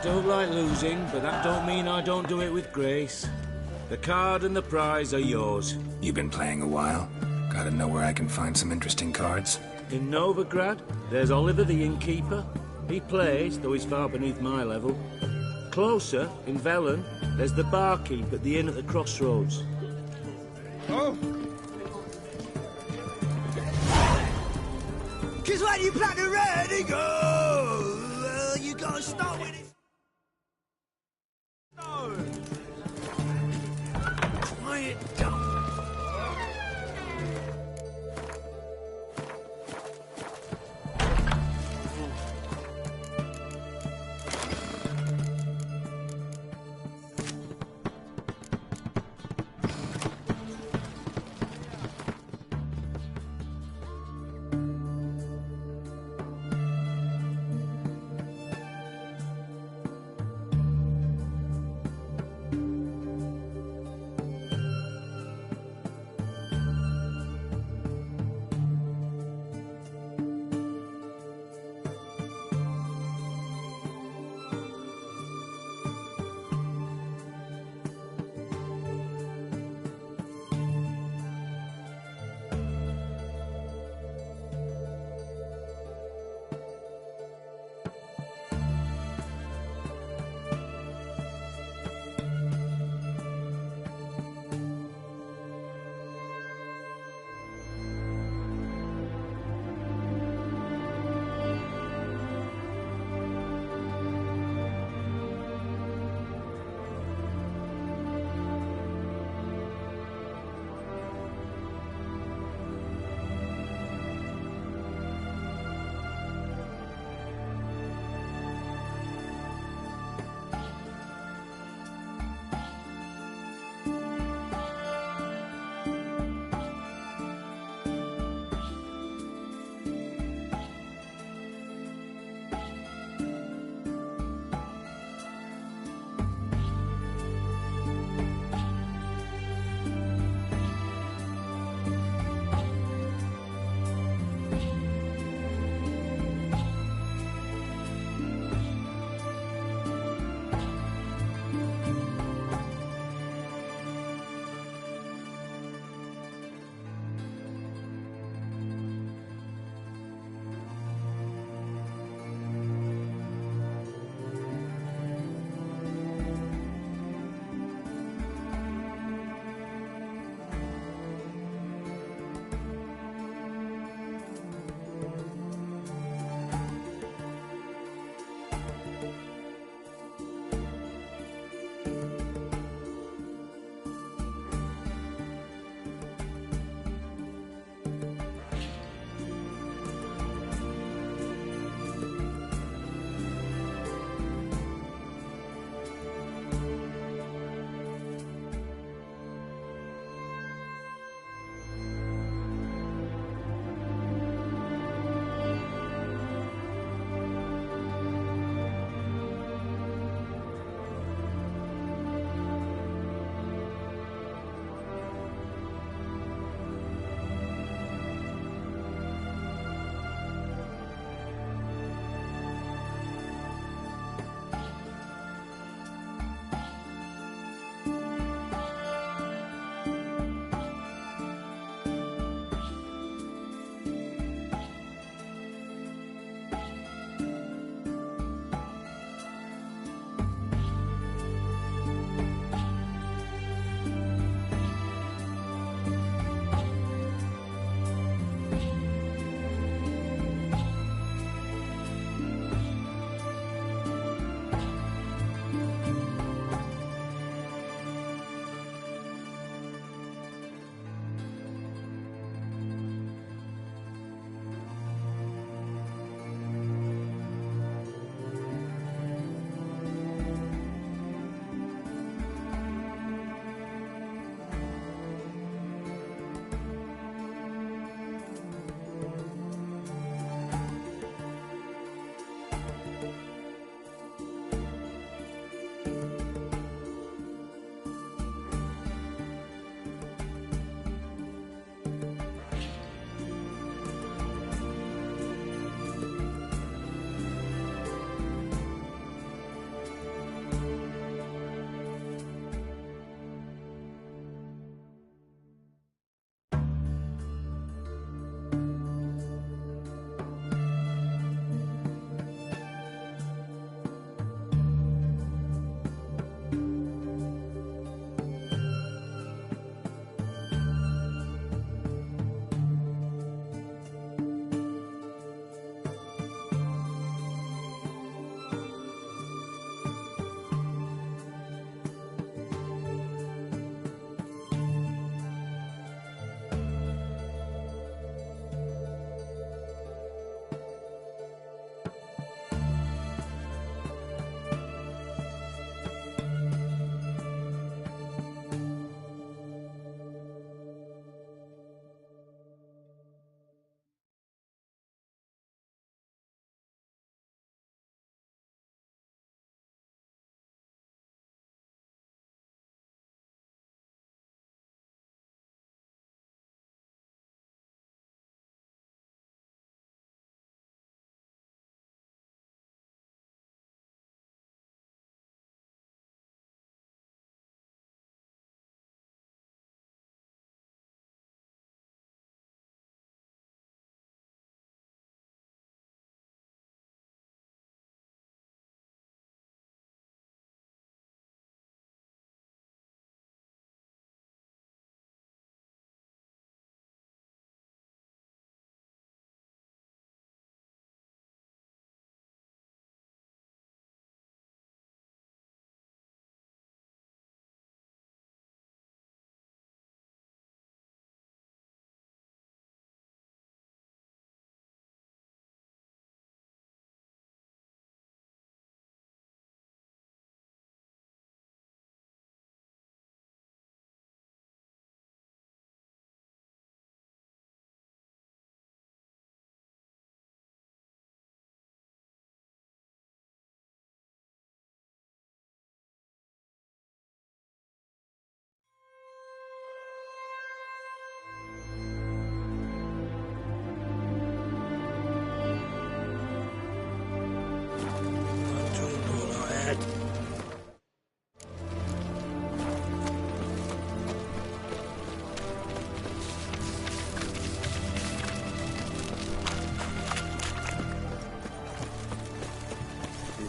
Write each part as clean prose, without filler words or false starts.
don't like losing, but that don't mean I don't do it with grace. The card and the prize are yours. You've been playing a while? Gotta know where I can find some interesting cards. In Novigrad, there's Oliver the innkeeper. He plays, though he's far beneath my level. Closer, in Velen, there's the barkeep at the inn at the crossroads. Oh! Cause when you plant the red eagle, you gotta start with it. Quiet down.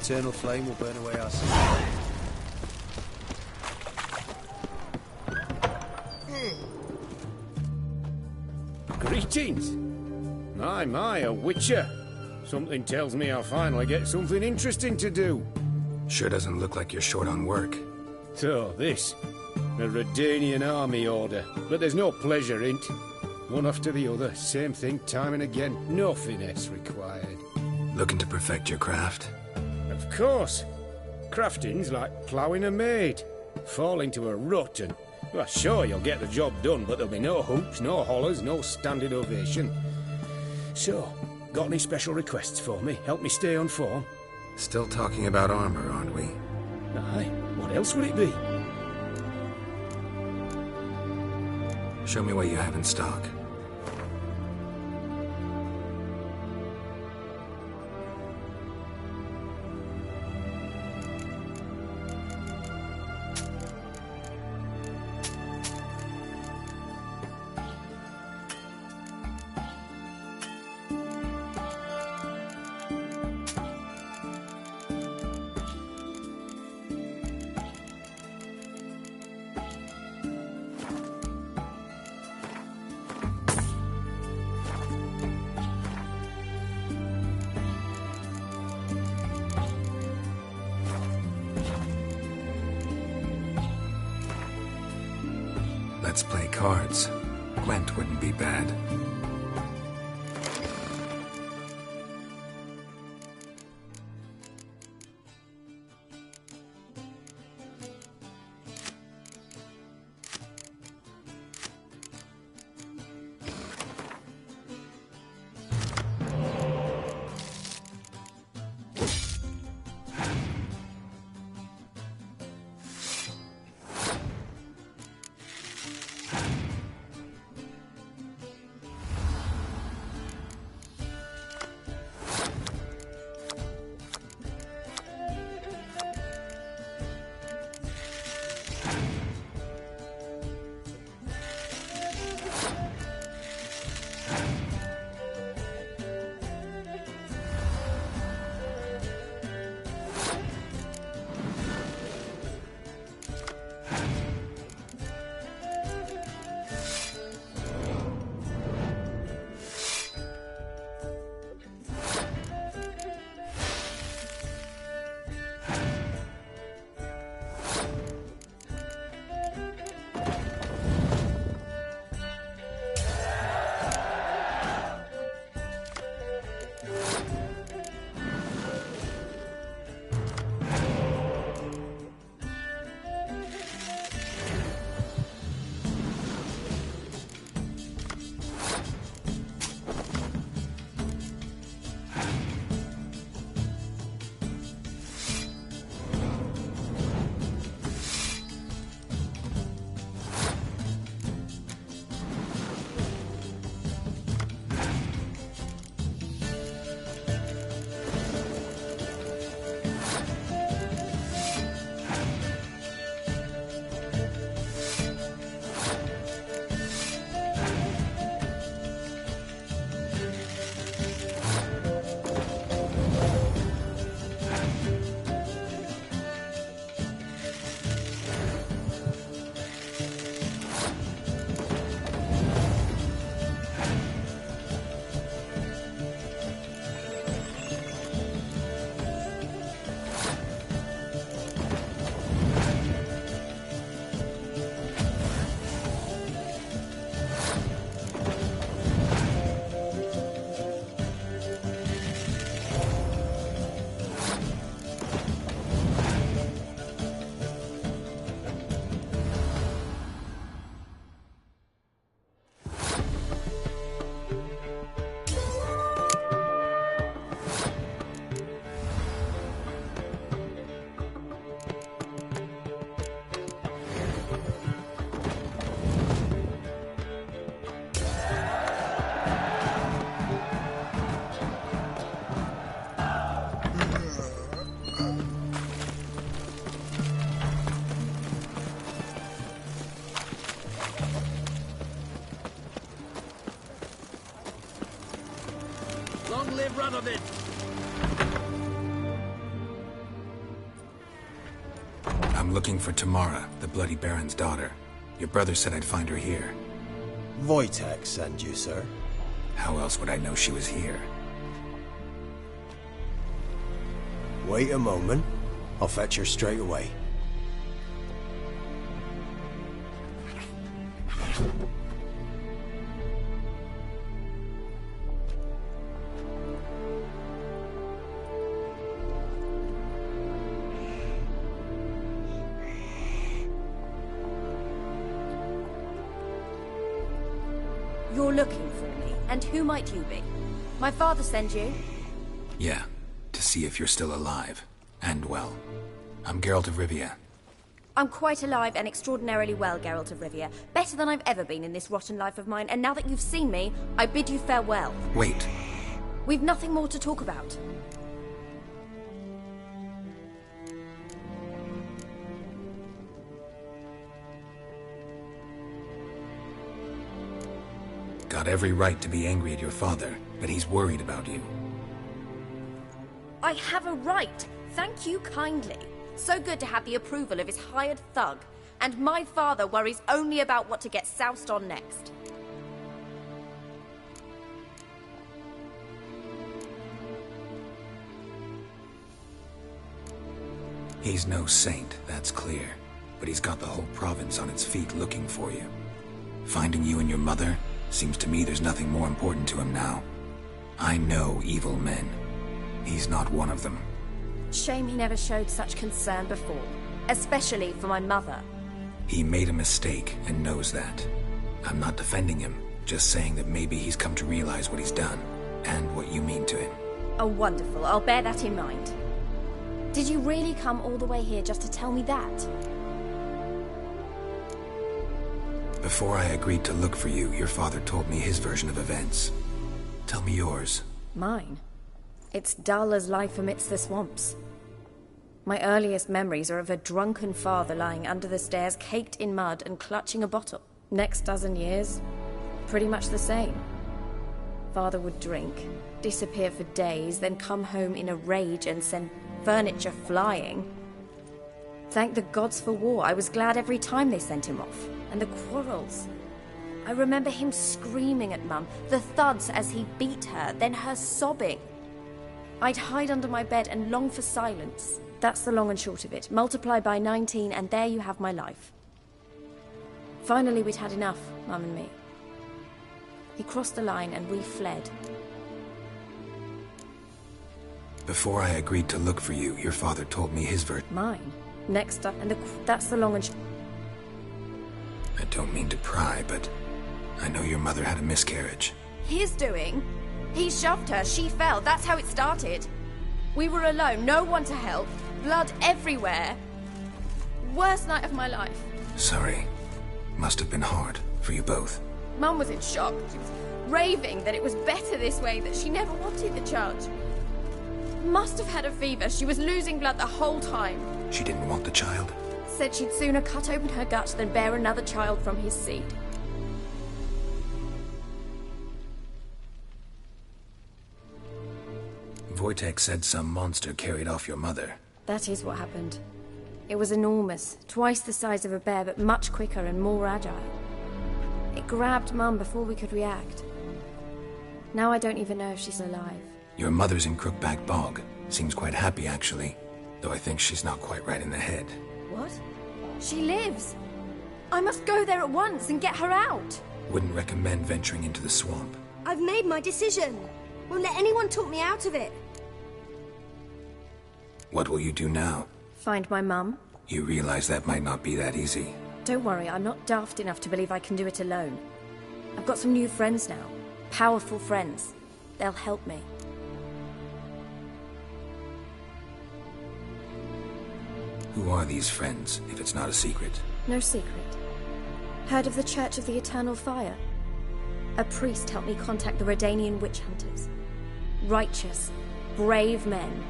eternal flame will burn away our sins. Greetings! My, a witcher. Something tells me I'll finally get something interesting to do. Sure doesn't look like you're short on work. So, this. A Redanian army order. But there's no pleasure in't. One after the other, same thing time and again. No finesse required. Looking to perfect your craft? Of course. Crafting's like ploughing a maid. Fall into a rut and... Well, sure, you'll get the job done, but there'll be no hoops, no hollers, no standing ovation. So, got any special requests for me? Help me stay on form? Still talking about armor, aren't we? Aye, what else would it be? Show me what you have in stock. Let's play cards. Gwent wouldn't be bad. Long live Radovid! looking for Tamara, the Bloody Baron's daughter. Your brother said I'd find her here. Wojtek sent you, sir. How else would I know she was here? Wait a moment. I'll fetch her straight away. You're looking for me, and who might you be? My father sent you? Yeah, to see if you're still alive. And well. I'm Geralt of Rivia. I'm quite alive and extraordinarily well, Geralt of Rivia. Better than I've ever been in this rotten life of mine, and now that you've seen me, I bid you farewell. Wait. We've nothing more to talk about. Got every right to be angry at your father, but he's worried about you. I have a right. Thank you kindly. So good to have the approval of his hired thug. And my father worries only about what to get soused on next. He's no saint, that's clear. But he's got the whole province on its feet looking for you. Finding you and your mother? Seems to me there's nothing more important to him now. I know evil men. He's not one of them. Shame he never showed such concern before. Especially for my mother. He made a mistake and knows that. I'm not defending him, just saying that maybe he's come to realize what he's done, and what you mean to him. Oh, wonderful. I'll bear that in mind. Did you really come all the way here just to tell me that? Before I agreed to look for you, your father told me his version of events. Tell me yours. Mine? It's dull as life amidst the swamps. My earliest memories are of a drunken father lying under the stairs, caked in mud and clutching a bottle. Next dozen years, pretty much the same. Father would drink, disappear for days, then come home in a rage and send furniture flying. Thank the gods for war. I was glad every time they sent him off. And the quarrels. I remember him screaming at Mum, the thuds as he beat her, then her sobbing. I'd hide under my bed and long for silence. That's the long and short of it. Multiply by 19 and there you have my life. Finally we'd had enough, Mum and me. He crossed the line and we fled. Before I agreed to look for you, your father told me his version. Mine? Next up, and that's the long and short. I don't mean to pry, but I know your mother had a miscarriage. His doing? He shoved her, she fell, that's how it started. We were alone, no one to help, blood everywhere. Worst night of my life. Sorry. Must have been hard for you both. Mum was in shock. She was raving that it was better this way, that she never wanted the child. Must have had a fever, she was losing blood the whole time. She didn't want the child? Said she'd sooner cut open her gut than bear another child from his seed. Wojtek said some monster carried off your mother. That is what happened. It was enormous, twice the size of a bear, but much quicker and more agile. It grabbed Mum before we could react. Now I don't even know if she's alive. Your mother's in Crookback Bog. Seems quite happy, actually. Though I think she's not quite right in the head. What? She lives! I must go there at once and get her out! Wouldn't recommend venturing into the swamp. I've made my decision. Won't let anyone talk me out of it. What will you do now? Find my mum. You realize that might not be that easy. Don't worry, I'm not daft enough to believe I can do it alone. I've got some new friends now. Powerful friends. They'll help me. Who are these friends, if it's not a secret? No secret. Heard of the Church of the Eternal Fire? A priest helped me contact the Redanian witch hunters. Righteous, brave men.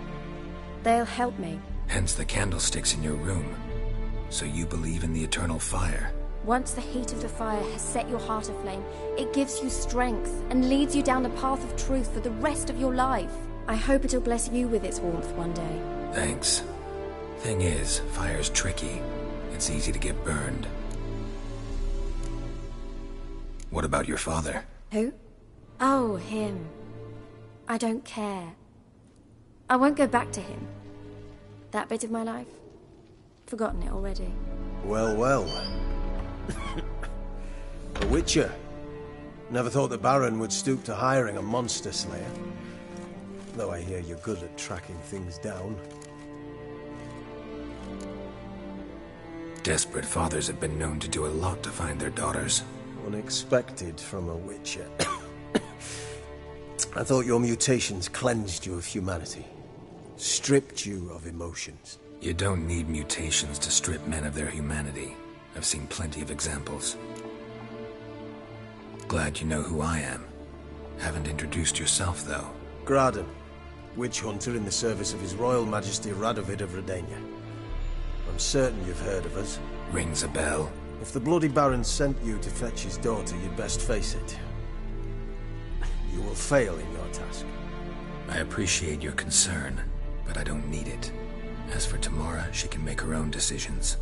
They'll help me. Hence the candlesticks in your room. So you believe in the eternal fire? Once the heat of the fire has set your heart aflame, it gives you strength and leads you down the path of truth for the rest of your life. I hope it'll bless you with its warmth one day. Thanks. Thing is, fire's tricky. It's easy to get burned. What about your father? Who? Oh, him. I don't care. I won't go back to him. That bit of my life? Forgotten it already. Well, well. A Witcher. Never thought the Baron would stoop to hiring a monster slayer. Though I hear you're good at tracking things down. Desperate fathers have been known to do a lot to find their daughters. Unexpected from a Witcher. I thought your mutations cleansed you of humanity. Stripped you of emotions. You don't need mutations to strip men of their humanity. I've seen plenty of examples. Glad you know who I am. Haven't introduced yourself, though. Graden, witch hunter in the service of His Royal Majesty Radovid of Redania. I'm certain you've heard of us. Rings a bell. If the Bloody Baron sent you to fetch his daughter, you'd best face it. You will fail in your task. I appreciate your concern, but I don't need it. As for Tamara, she can make her own decisions.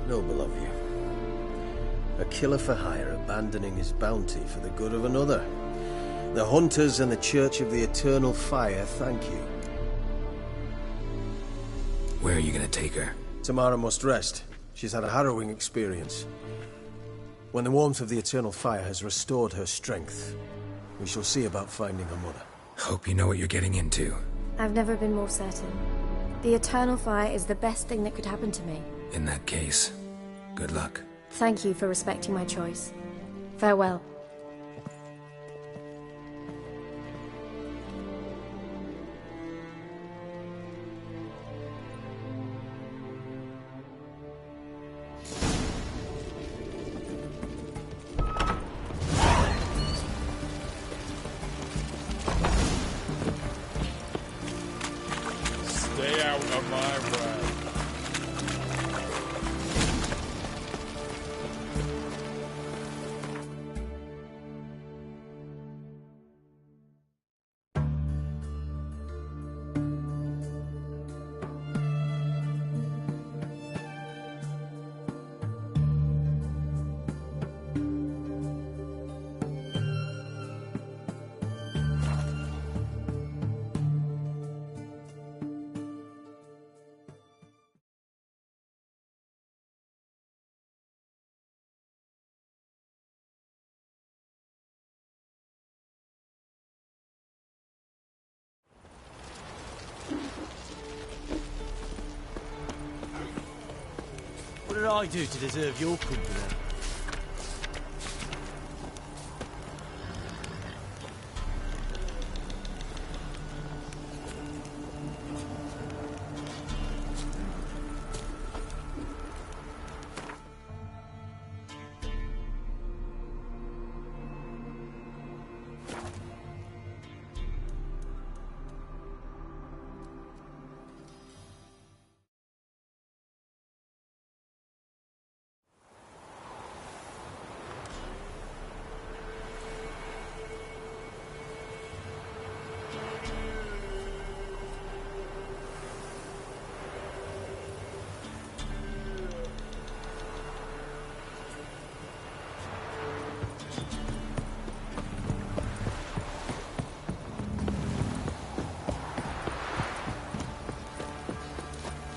Noble of you. A killer for hire abandoning his bounty for the good of another. The Hunters and the Church of the Eternal Fire thank you. Where are you gonna take her? Tamara must rest. She's had a harrowing experience. When the warmth of the Eternal Fire has restored her strength, we shall see about finding her mother. Hope you know what you're getting into. I've never been more certain. The Eternal Fire is the best thing that could happen to me. In that case, good luck. Thank you for respecting my choice. Farewell. Stay out of my way. What did I do to deserve your company?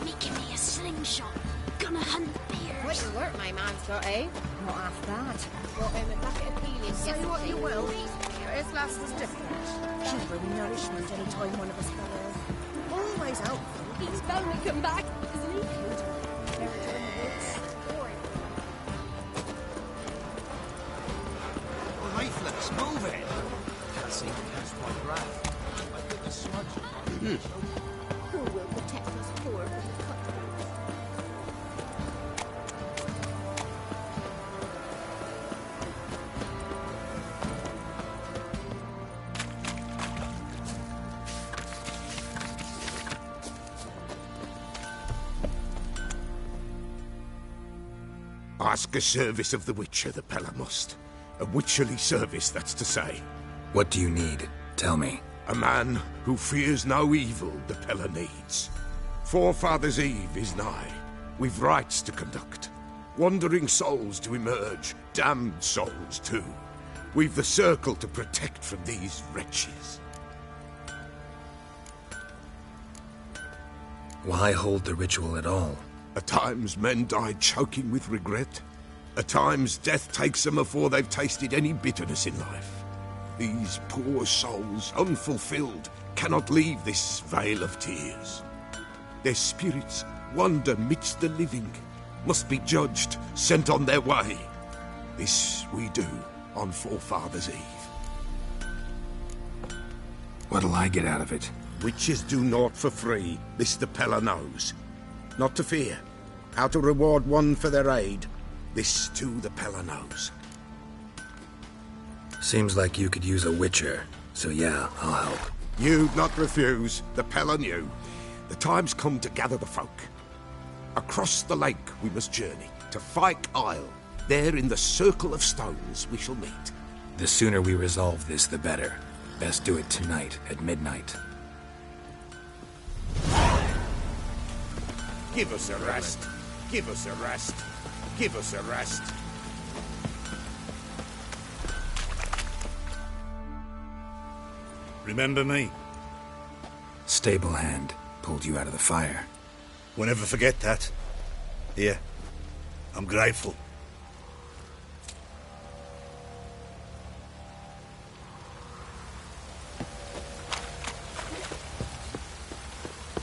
Making me a slingshot. Gonna hunt bears. Quite the work my man's got, eh? Not half bad. Got him a bucket of peelings. Say what you will. His last is different. She'll bring nourishment any time one of us fellows. Always helpful. He's bound to come back, isn't he? Never turn the woods. Oh, Leaflets, move it! Can't seem to catch my breath. I think the smudge. Who will protect us poor little cutthroats? Ask a service of the Witcher, the Peller must. A witcherly service, that's to say. What do you need? Tell me. A man who fears no evil the Pella needs. Forefathers' Eve is nigh. We've rites to conduct. Wandering souls to emerge, damned souls too. We've the circle to protect from these wretches. Why hold the ritual at all? At times men die choking with regret. At times death takes them before they've tasted any bitterness in life. These poor souls, unfulfilled, cannot leave this vale of tears. Their spirits wander midst the living, must be judged, sent on their way. This we do on Forefathers' Eve. What'll I get out of it? Witches do naught for free, this the Pella knows. Not to fear. How to reward one for their aid, this too the Pella knows. Seems like you could use a witcher, so yeah, I'll help. You'd not refuse, the Pella knew. The time's come to gather the folk. Across the lake we must journey, to Fyke Isle. There in the circle of stones we shall meet. The sooner we resolve this, the better. Best do it tonight, at midnight. Give us a rest. Give us a rest. Give us a rest. Remember me? Stable hand pulled you out of the fire. We'll never forget that. Here, I'm grateful.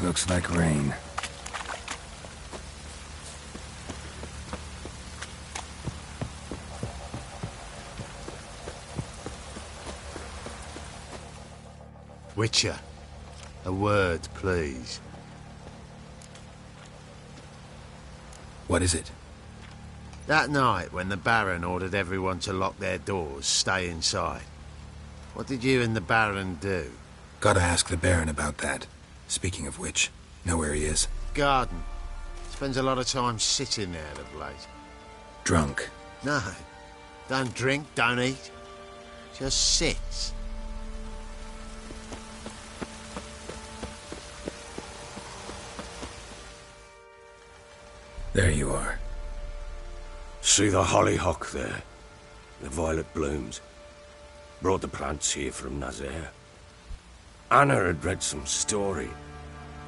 Looks like rain. Witcher, a word, please. What is it? That night when the Baron ordered everyone to lock their doors, stay inside. What did you and the Baron do? Gotta ask the Baron about that. Speaking of which, know where he is? Garden. Spends a lot of time sitting there of late. Drunk. No. Don't drink, don't eat. Just sits. There you are. See the hollyhock there? The violet blooms. Brought the plants here from Nazaire. Anna had read some story.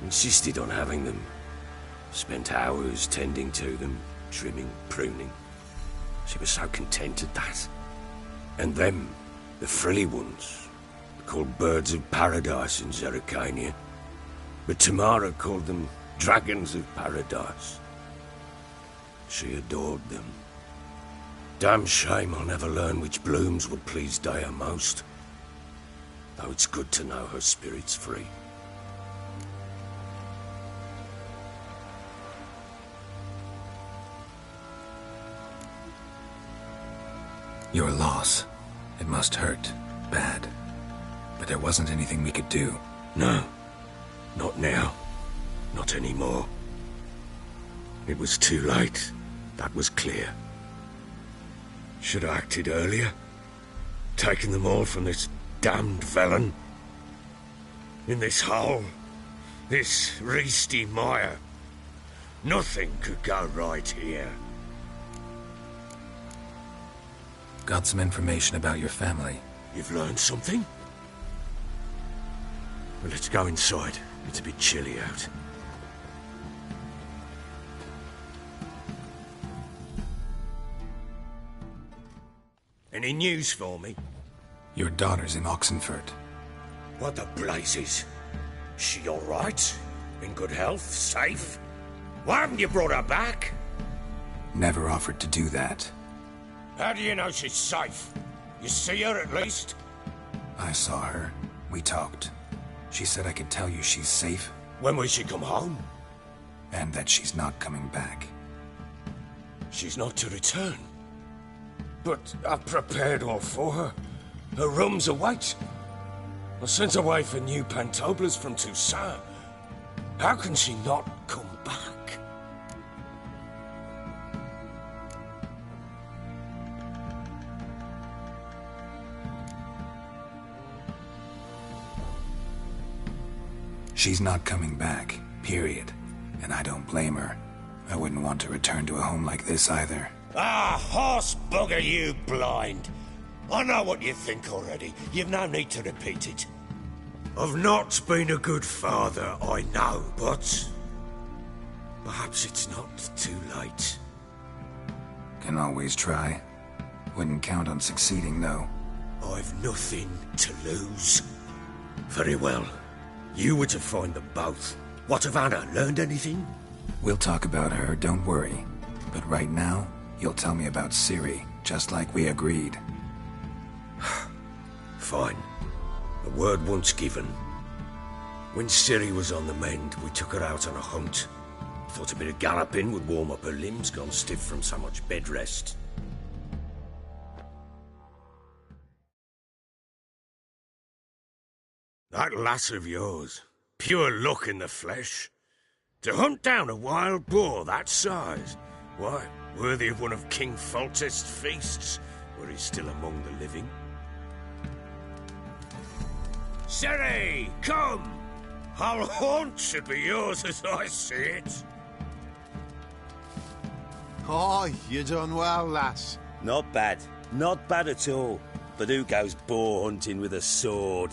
Insisted on having them. Spent hours tending to them, trimming, pruning. She was so content at that. And them, the frilly ones, called birds of paradise in Zerrikania. But Tamara called them dragons of paradise. She adored them. Damn shame I'll never learn which blooms would please Dea most. Though it's good to know her spirit's free. Your loss. It must hurt. Bad. But there wasn't anything we could do. No. Not now. Not anymore. It was too late. That was clear. Should have acted earlier. Taken them all from this damned Velen. In this hole. This reesty mire. Nothing could go right here. Got some information about your family. You've learned something? Well, let's go inside. It's a bit chilly out. Any news for me? Your daughter's in Oxenfurt. What the blazes? She all right? In good health? Safe? Why haven't you brought her back? Never offered to do that. How do you know she's safe? You see her at least? I saw her. We talked. She said I could tell you she's safe. When will she come home? And that she's not coming back. She's not to return. But I've prepared all for her. Her rooms await. I sent away for new Pantoblas from Toussaint. How can she not come back? She's not coming back, period. And I don't blame her. I wouldn't want to return to a home like this either. Ah, horse bugger you, blind. I know what you think already. You've no need to repeat it. I've not been a good father, I know, but... perhaps it's not too late. Can always try. Wouldn't count on succeeding, though. I've nothing to lose. Very well. You were to find them both. What of Anna? Learned anything? We'll talk about her, don't worry. But right now, you'll tell me about Ciri, just like we agreed. Fine. A word once given. When Ciri was on the mend, we took her out on a hunt. Thought a bit of galloping would warm up her limbs, gone stiff from so much bed rest. That lass of yours, pure luck in the flesh. To hunt down a wild boar that size, why, worthy of one of King Foltest's feasts, were he still among the living. Ciri, come! Our haunt should be yours as I see it. Oh, you done well, lass. Not bad. Not bad at all. But who goes boar hunting with a sword?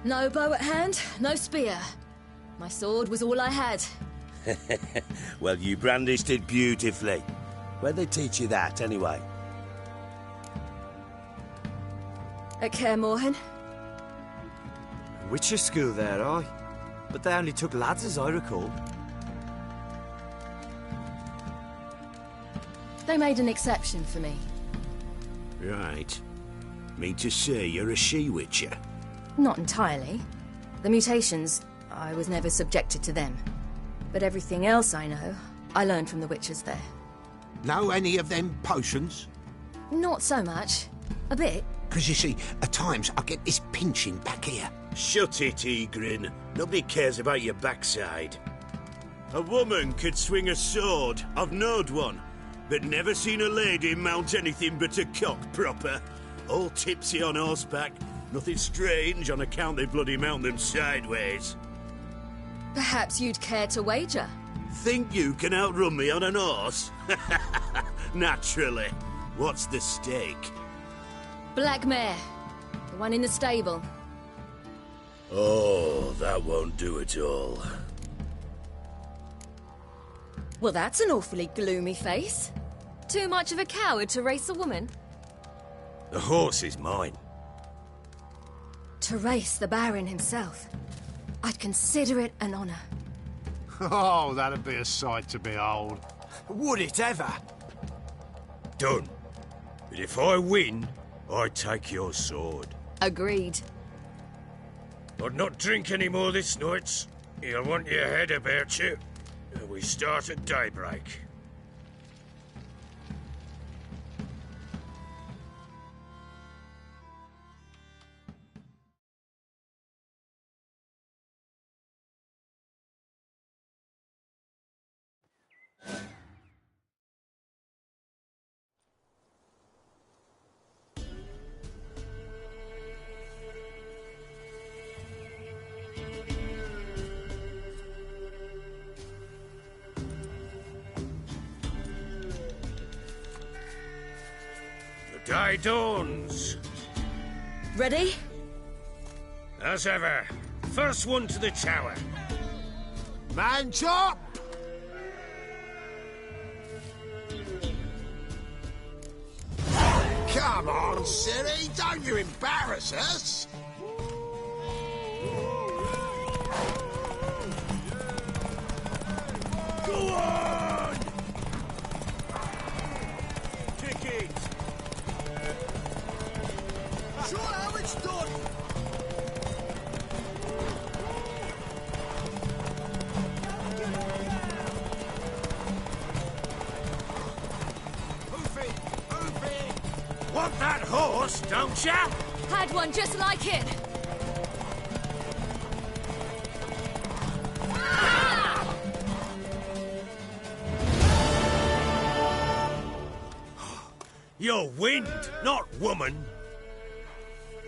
No bow at hand, no spear. My sword was all I had. Well, you brandished it beautifully. Where'd they teach you that, anyway? At Kaer Morhen. Witcher school there, aye. But they only took lads, as I recall. They made an exception for me. Right. Mean to say you're a she-witcher? Not entirely. The mutations, I was never subjected to them. But everything else I know, I learned from the witches there. Know any of them potions? Not so much. A bit. 'Cause you see, at times I get this pinching back here. Shut it, Egrin. Nobody cares about your backside. A woman could swing a sword. I've knowed one. But never seen a lady mount anything but a cock proper. All tipsy on horseback. Nothing strange on account they bloody mount them sideways. Perhaps you'd care to wager? Think you can outrun me on an horse? Naturally. What's the stake? Black mare. The one in the stable. Oh, that won't do at all. Well, that's an awfully gloomy face. Too much of a coward to race a woman? The horse is mine. To race the Baron himself. I'd consider it an honor. Oh, that'd be a sight to behold. Would it ever? Done. But if I win, I take your sword. Agreed. I'd not drink any more this night. You'll want your head about you. We start at daybreak. The day dawns. Ready? As ever. First one to the tower. Man chop! Come on, Ciri, don't you embarrass us! Go on! Kick it! Show how it's done! Want that horse, don't ya? Had one just like it. You're wind, not woman.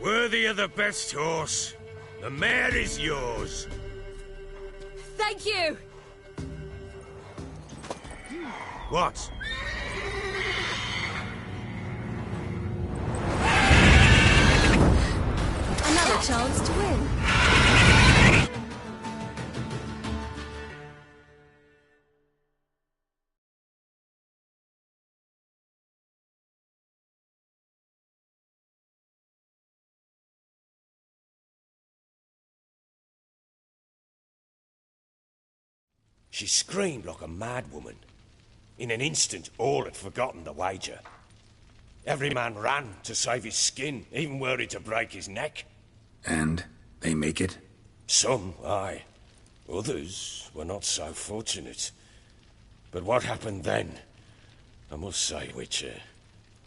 Worthy of the best horse. The mare is yours. Thank you! What? Another chance to win. She screamed like a mad woman. In an instant, all had forgotten the wager. Every man ran to save his skin, even were it to break his neck. And they make it? Some, aye. Others were not so fortunate. But what happened then? I must say, Witcher,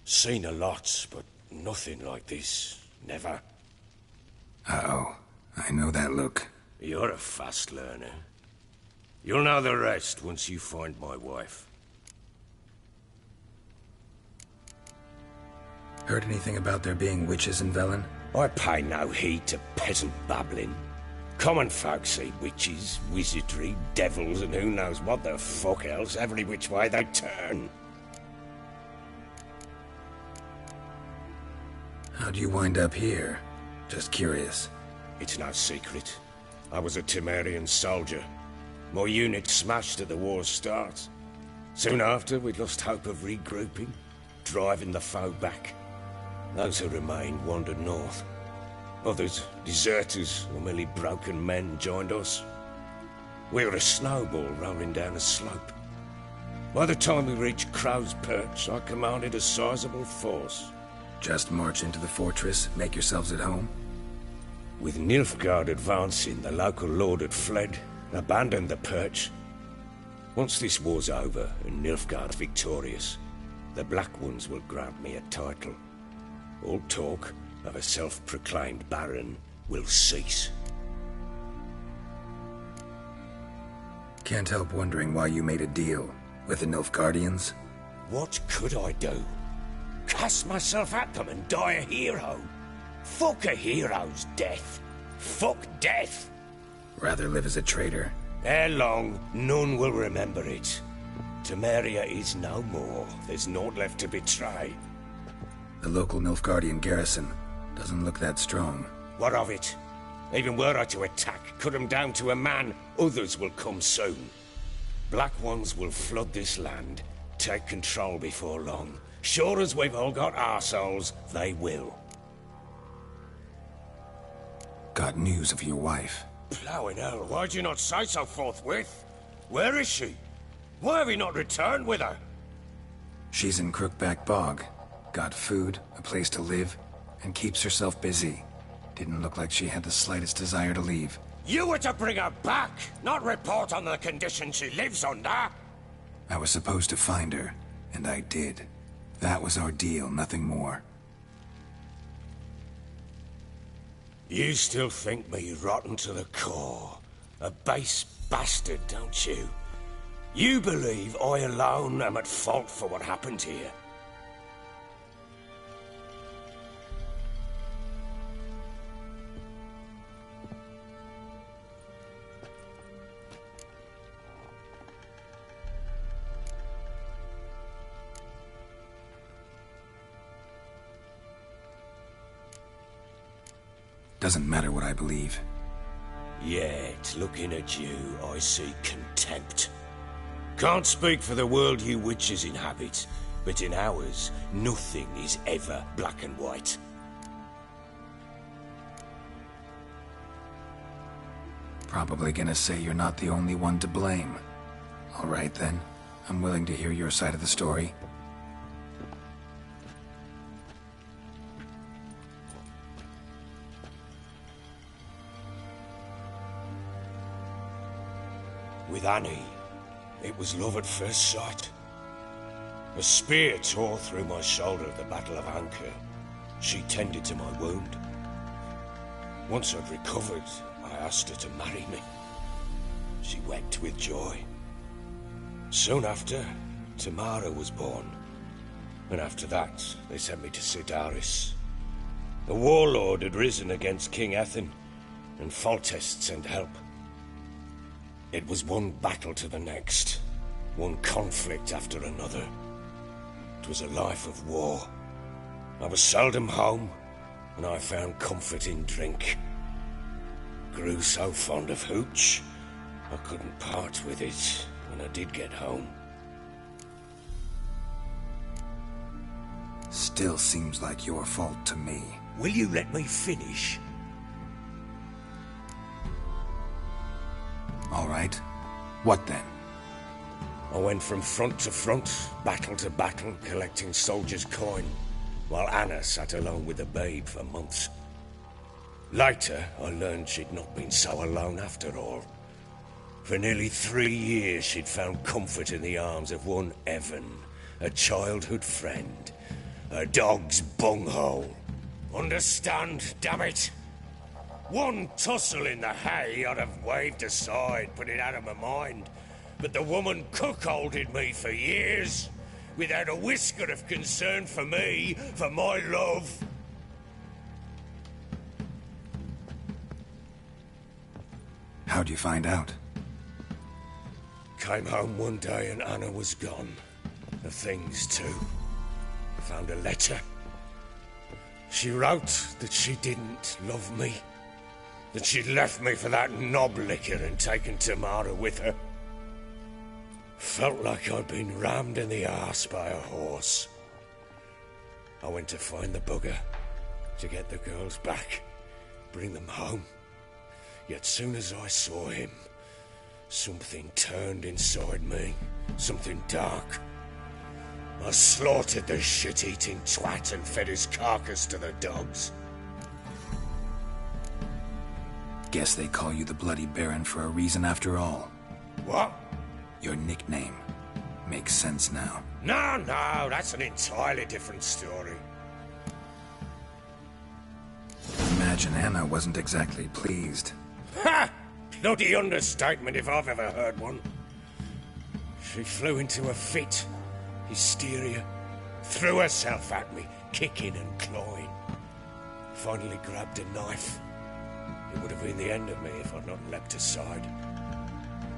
seen a lot, but nothing like this. Never. Uh-oh. I know that look. You're a fast learner. You'll know the rest once you find my wife. Heard anything about there being witches in Velen? I pay no heed to peasant babbling. Common folk see witches, wizardry, devils, and who knows what the fuck else every which way they turn. How'd you wind up here? Just curious. It's no secret. I was a Temerian soldier. My unit smashed at the war's start. Soon after, we'd lost hope of regrouping, driving the foe back. Those who remained wandered north. Others, deserters or merely broken men, joined us. We were a snowball rolling down a slope. By the time we reached Crow's Perch, I commanded a sizable force. Just march into the fortress, make yourselves at home? With Nilfgaard advancing, the local lord had fled, abandoned the Perch. Once this war's over and Nilfgaard victorious, the Black Ones will grant me a title. All talk of a self-proclaimed Baron will cease. Can't help wondering why you made a deal with the Nilfgaardians. What could I do? Cast myself at them and die a hero? Fuck a hero's death. Fuck death. Rather live as a traitor. Ere long, none will remember it. Temeria is no more. There's naught left to betray. The local Nilfgaardian garrison doesn't look that strong. What of it? Even were I to attack, cut them down to a man, others will come soon. Black Ones will flood this land, take control before long. Sure as we've all got arseholes, they will. Got news of your wife. Plowing hell, why'd you not say so forthwith? Where is she? Why have you not returned with her? She's in Crookback Bog. Got food, a place to live, and keeps herself busy. Didn't look like she had the slightest desire to leave. You were to bring her back, not report on the conditions she lives under. I was supposed to find her, and I did. That was our deal, nothing more. You still think me rotten to the core. A base bastard, don't you? You believe I alone am at fault for what happened here. Doesn't matter what I believe. Yet, looking at you, I see contempt. Can't speak for the world you witches inhabit, but in ours, nothing is ever black and white. Probably gonna say you're not the only one to blame. All right then, I'm willing to hear your side of the story. With Annie, it was love at first sight. A spear tore through my shoulder at the Battle of Anchor. She tended to my wound. Once I'd recovered, I asked her to marry me. She wept with joy. Soon after, Tamara was born. And after that, they sent me to Sidaris. The warlord had risen against King Ethain, and Foltest sent help. It was one battle to the next, one conflict after another. It was a life of war. I was seldom home, and I found comfort in drink. Grew so fond of hooch, I couldn't part with it when I did get home. Still seems like your fault to me. Will you let me finish? All right. What then? I went from front to front, battle to battle, collecting soldiers' coin, while Anna sat alone with the babe for months. Later, I learned she'd not been so alone after all. For nearly 3 years, she'd found comfort in the arms of one Evan, a childhood friend, a dog's bunghole. Understand, damn it? One tussle in the hay I'd have waved aside, put it out of my mind. But the woman cuckolded me for years, without a whisker of concern for me, for my love. How'd you find out? Came home one day and Anna was gone. The things too. Found a letter. She wrote that she didn't love me. That she'd left me for that knob licker and taken Tamara with her. Felt like I'd been rammed in the arse by a horse. I went to find the bugger, to get the girls back, bring them home. Yet soon as I saw him, something turned inside me, something dark. I slaughtered the shit-eating twat and fed his carcass to the dogs. Guess they call you the Bloody Baron for a reason after all. What? Your nickname. Makes sense now. No, that's an entirely different story. Imagine Anna wasn't exactly pleased. Ha! Bloody understatement if I've ever heard one. She flew into a fit. Hysteria. Threw herself at me, kicking and clawing. Finally grabbed a knife. It would have been the end of me if I'd not leapt aside.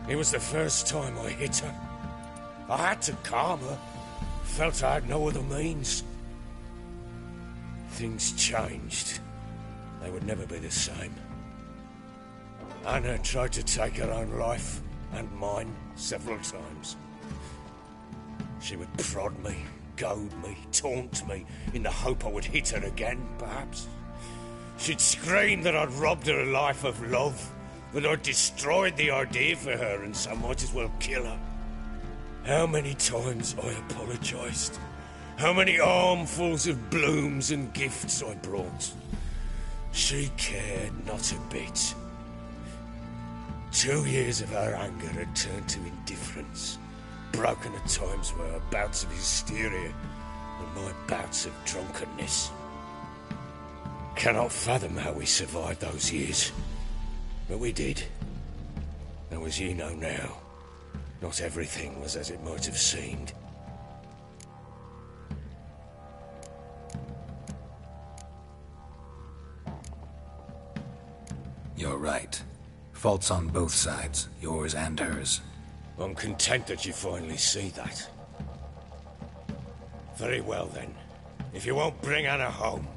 It was the first time I hit her. I had to calm her. Felt I had no other means. Things changed. They would never be the same. Anna tried to take her own life, and mine, several times. She would prod me, goad me, taunt me, in the hope I would hit her again, perhaps. She'd scream that I'd robbed her life of love, that I'd destroyed the idea for her, and so might as well kill her. How many times I apologized. How many armfuls of blooms and gifts I brought. She cared not a bit. 2 years of her anger had turned to indifference, broken at times by her bouts of hysteria and my bouts of drunkenness. Cannot fathom how we survived those years, but we did. Though as you know now, not everything was as it might have seemed. You're right. Faults on both sides, yours and hers. I'm content that you finally see that. Very well then. If you won't bring Anna home,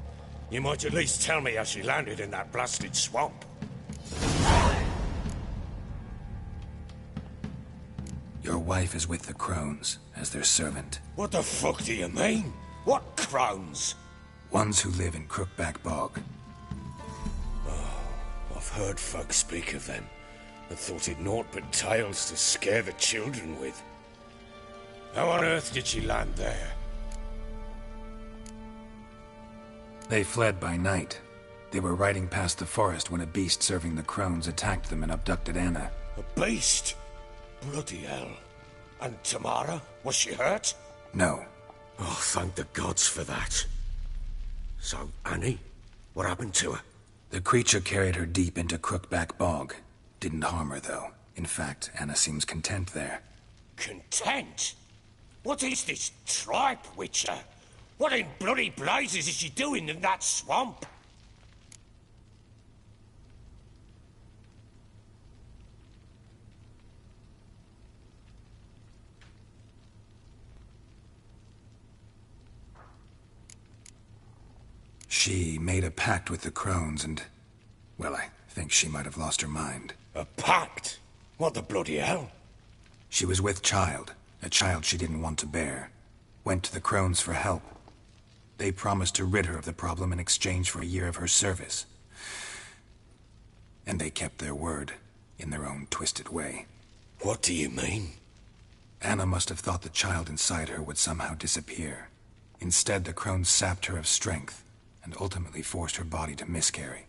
you might at least tell me how she landed in that blasted swamp. Your wife is with the Crones, as their servant. What the fuck do you mean? What Crones? Ones who live in Crookback Bog. I've heard folk speak of them, and thought it naught but tales to scare the children with. How on earth did she land there? They fled by night. They were riding past the forest when a beast serving the Crones attacked them and abducted Anna. A beast? Bloody hell. And Tamara? Was she hurt? No. Oh, thank the gods for that. So, Annie? What happened to her? The creature carried her deep into Crookback Bog. Didn't harm her, though. In fact, Anna seems content there. Content? What is this tripe, Witcher? What in bloody blazes is she doing in that swamp? She made a pact with the crones and... well, I think she might have lost her mind. A pact? What the bloody hell? She was with child, a child she didn't want to bear. Went to the crones for help. They promised to rid her of the problem in exchange for a year of her service. And they kept their word, in their own twisted way. What do you mean? Anna must have thought the child inside her would somehow disappear. Instead, the crones sapped her of strength, and ultimately forced her body to miscarry.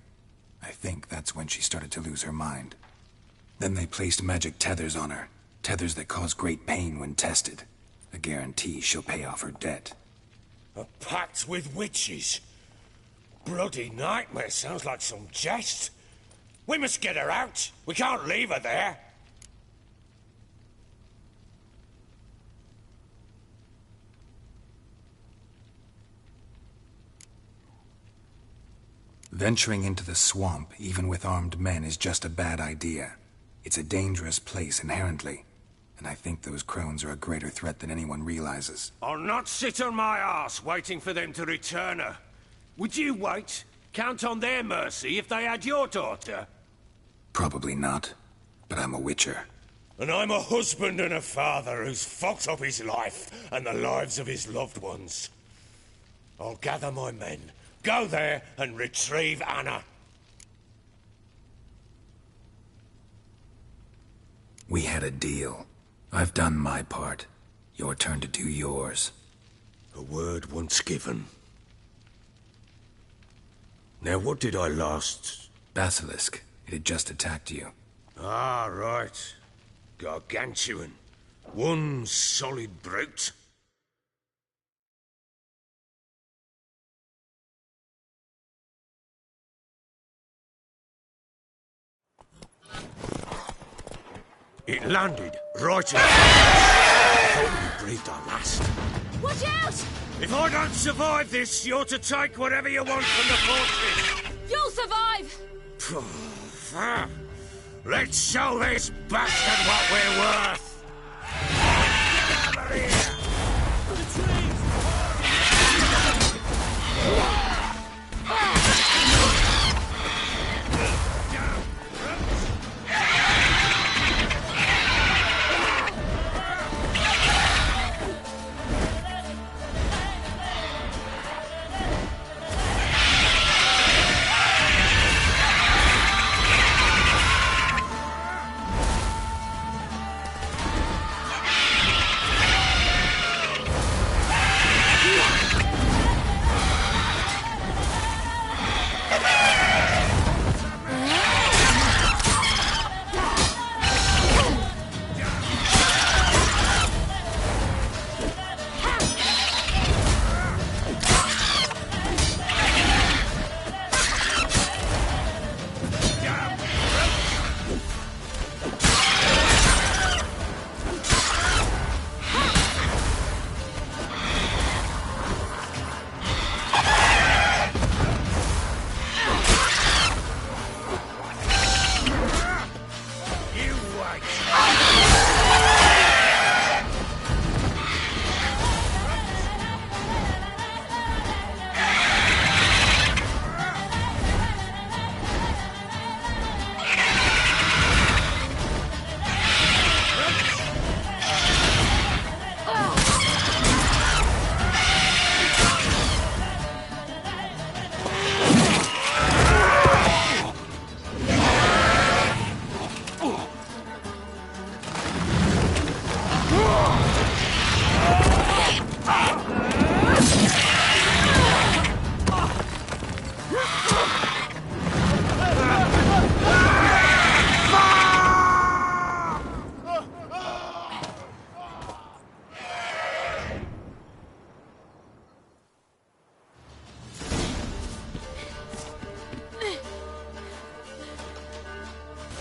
I think that's when she started to lose her mind. Then they placed magic tethers on her, tethers that cause great pain when tested. A guarantee she'll pay off her debt. A pact with witches? Bloody nightmare, sounds like some jest. We must get her out. We can't leave her there. Venturing into the swamp, even with armed men, is just a bad idea. It's a dangerous place inherently, and I think those crones are a greater threat than anyone realizes. I'll not sit on my arse waiting for them to return her. Would you wait? Count on their mercy if they had your daughter? Probably not, but I'm a witcher. And I'm a husband and a father who's fucked up his life and the lives of his loved ones. I'll gather my men, go there and retrieve Anna. We had a deal. I've done my part. Your turn to do yours. A word once given. Now what did I last... Basilisk. It had just attacked you. Ah, right. Gargantuan. One solid brute. It landed right in I thought we breathed our last. Watch out! If I don't survive this, you're to take whatever you want from the fortress. You'll survive! Let's show this bastard what we're worth! Get over here!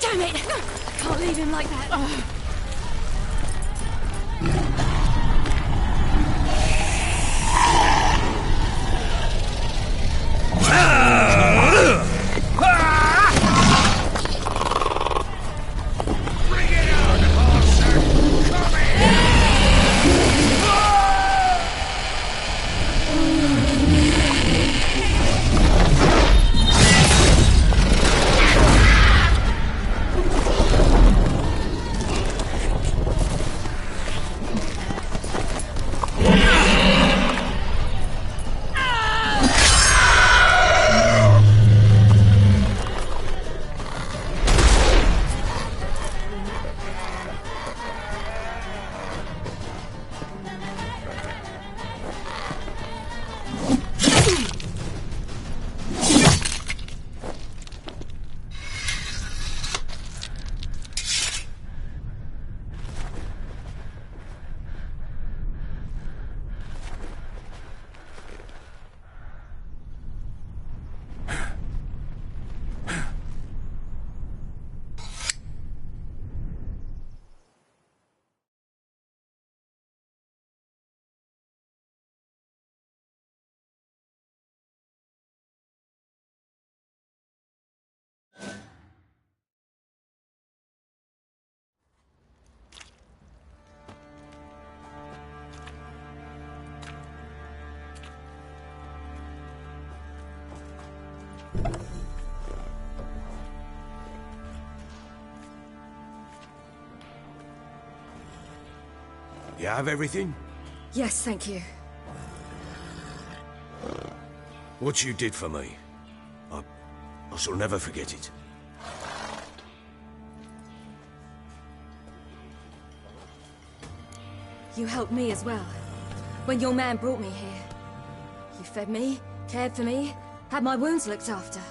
Damn it! Can't leave him like that. You have everything? Yes, thank you. What you did for me, I shall never forget it. You helped me as well. When your man brought me here. You fed me, cared for me, had my wounds looked after.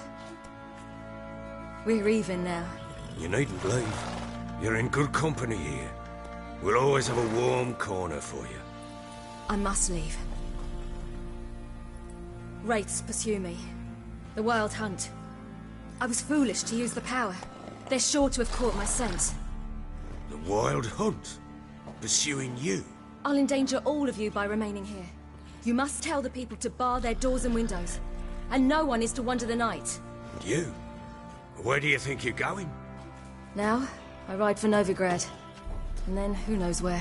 We're even now. You needn't leave. You're in good company here. We'll always have a warm corner for you. I must leave. Wraiths pursue me. The Wild Hunt. I was foolish to use the power. They're sure to have caught my scent. The Wild Hunt? Pursuing you? I'll endanger all of you by remaining here. You must tell the people to bar their doors and windows. And no one is to wander the night. You? Where do you think you're going? Now, I ride for Novigrad. And then, who knows where.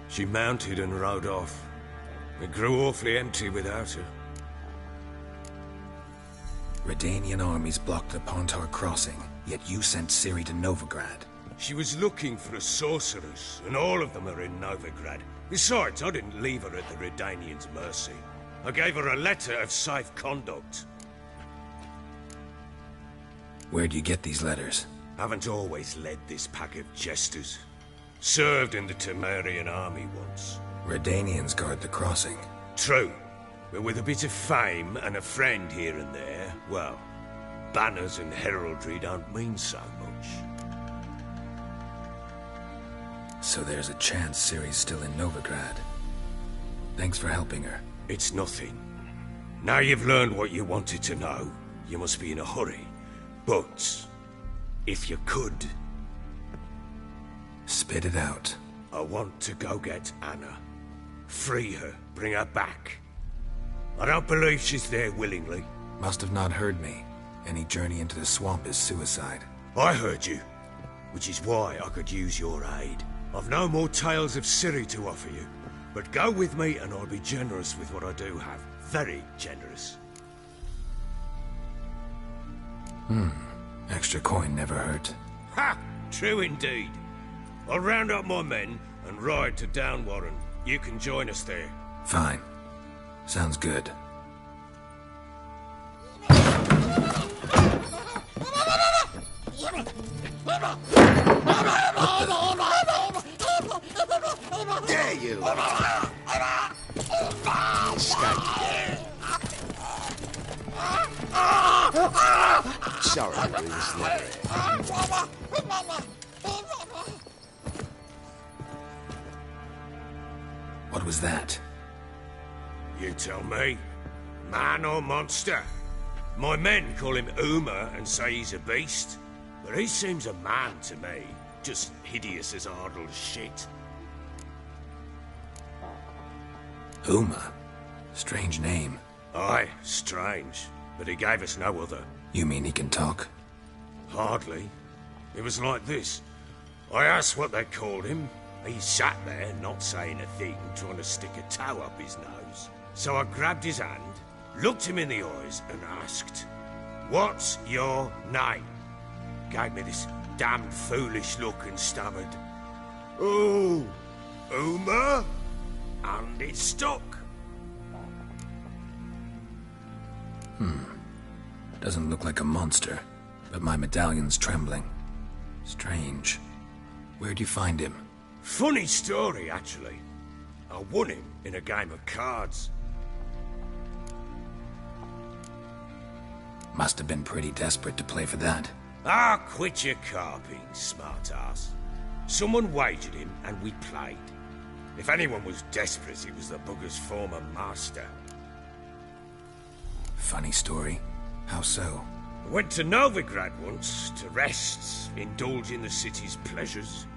She mounted and rode off. It grew awfully empty without her. Redanian armies blocked the Pontar crossing, yet you sent Ciri to Novigrad. She was looking for a sorceress, and all of them are in Novigrad. Besides, I didn't leave her at the Redanians' mercy. I gave her a letter of safe conduct. Where'd you get these letters? Haven't always led this pack of jesters. Served in the Temerian army once. Redanians guard the crossing. True. But with a bit of fame and a friend here and there, well, banners and heraldry don't mean so much. So there's a chance Ciri's still in Novigrad. Thanks for helping her. It's nothing. Now you've learned what you wanted to know, you must be in a hurry. But, if you could... Spit it out. I want to go get Anna. Free her, bring her back. I don't believe she's there willingly. Must have not heard me. Any journey into the swamp is suicide. I heard you, which is why I could use your aid. I've no more tales of Ciri to offer you, but go with me and I'll be generous with what I do have. Very generous. Extra coin never hurt. Ha! True indeed. I'll round up my men and ride to Downwarren. You can join us there. Fine. Sounds good. Dare you! Escape. Sorry, Ruth's never here. What was that? You tell me. Man or monster? My men call him Uma and say he's a beast. But he seems a man to me. Just hideous as Ardle's shit. Uma? Strange name. Aye, strange. But he gave us no other. You mean he can talk? Hardly. It was like this. I asked what they called him. He sat there, not saying a thing, trying to stick a toe up his nose. So I grabbed his hand, looked him in the eyes, and asked, "What's your name?" Gave me this damned foolish look and stammered, "Oh, Uma?" And it stuck. Doesn't look like a monster, but my medallion's trembling. Strange. Where'd you find him? Funny story, actually. I won him in a game of cards. Must have been pretty desperate to play for that. Ah, quit your carping, smart-ass. Someone wagered him, and we played. If anyone was desperate, it was the bugger's former master. Funny story. How so? I went to Novigrad once, to rest, indulge in the city's pleasures.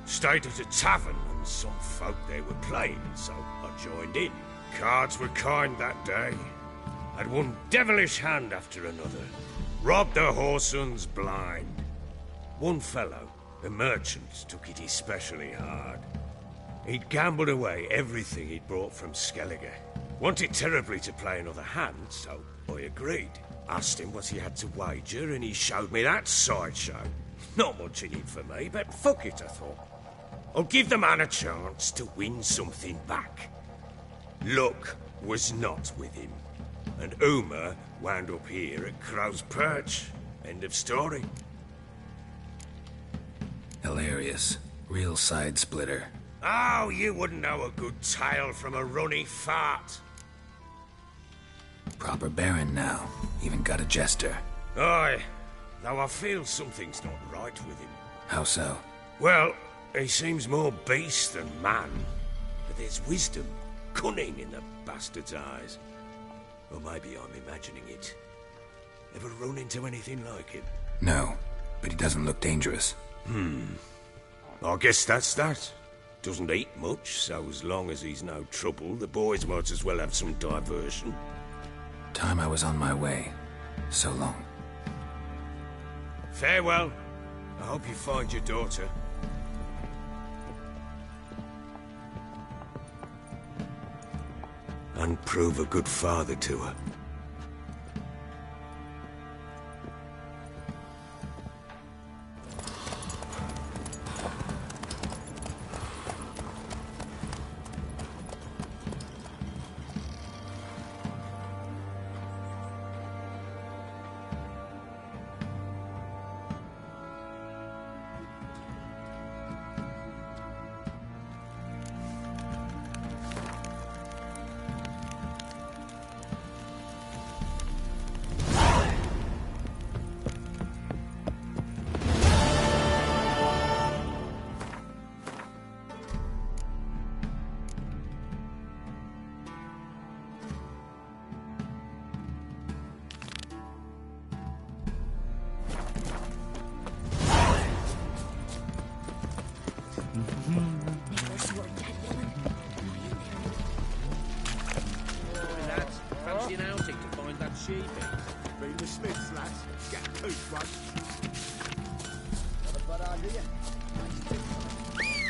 Stayed at a tavern, and some folk there were playing, so I joined in. Cards were kind that day. I'd one devilish hand after another. Robbed the whoresons blind. One fellow, a merchant, took it especially hard. He'd gambled away everything he'd brought from Skellige. Wanted terribly to play another hand, so I agreed. Asked him what he had to wager, and he showed me that sideshow. Not much in it for me, but fuck it, I thought. I'll give the man a chance to win something back. Luck was not with him, and Uma wound up here at Crow's Perch. End of story. Hilarious. Real side splitter. Oh, you wouldn't know a good tale from a runny fart. Proper baron now. Even got a jester. Aye, though I feel something's not right with him. How so? Well, he seems more beast than man. But there's wisdom, cunning in the bastard's eyes. Or maybe I'm imagining it. Ever run into anything like him? No, but he doesn't look dangerous. I guess that's that. Doesn't eat much, so as long as he's no trouble, the boys might as well have some diversion. Time I was on my way. So long. Farewell. I hope you find your daughter. And prove a good father to her.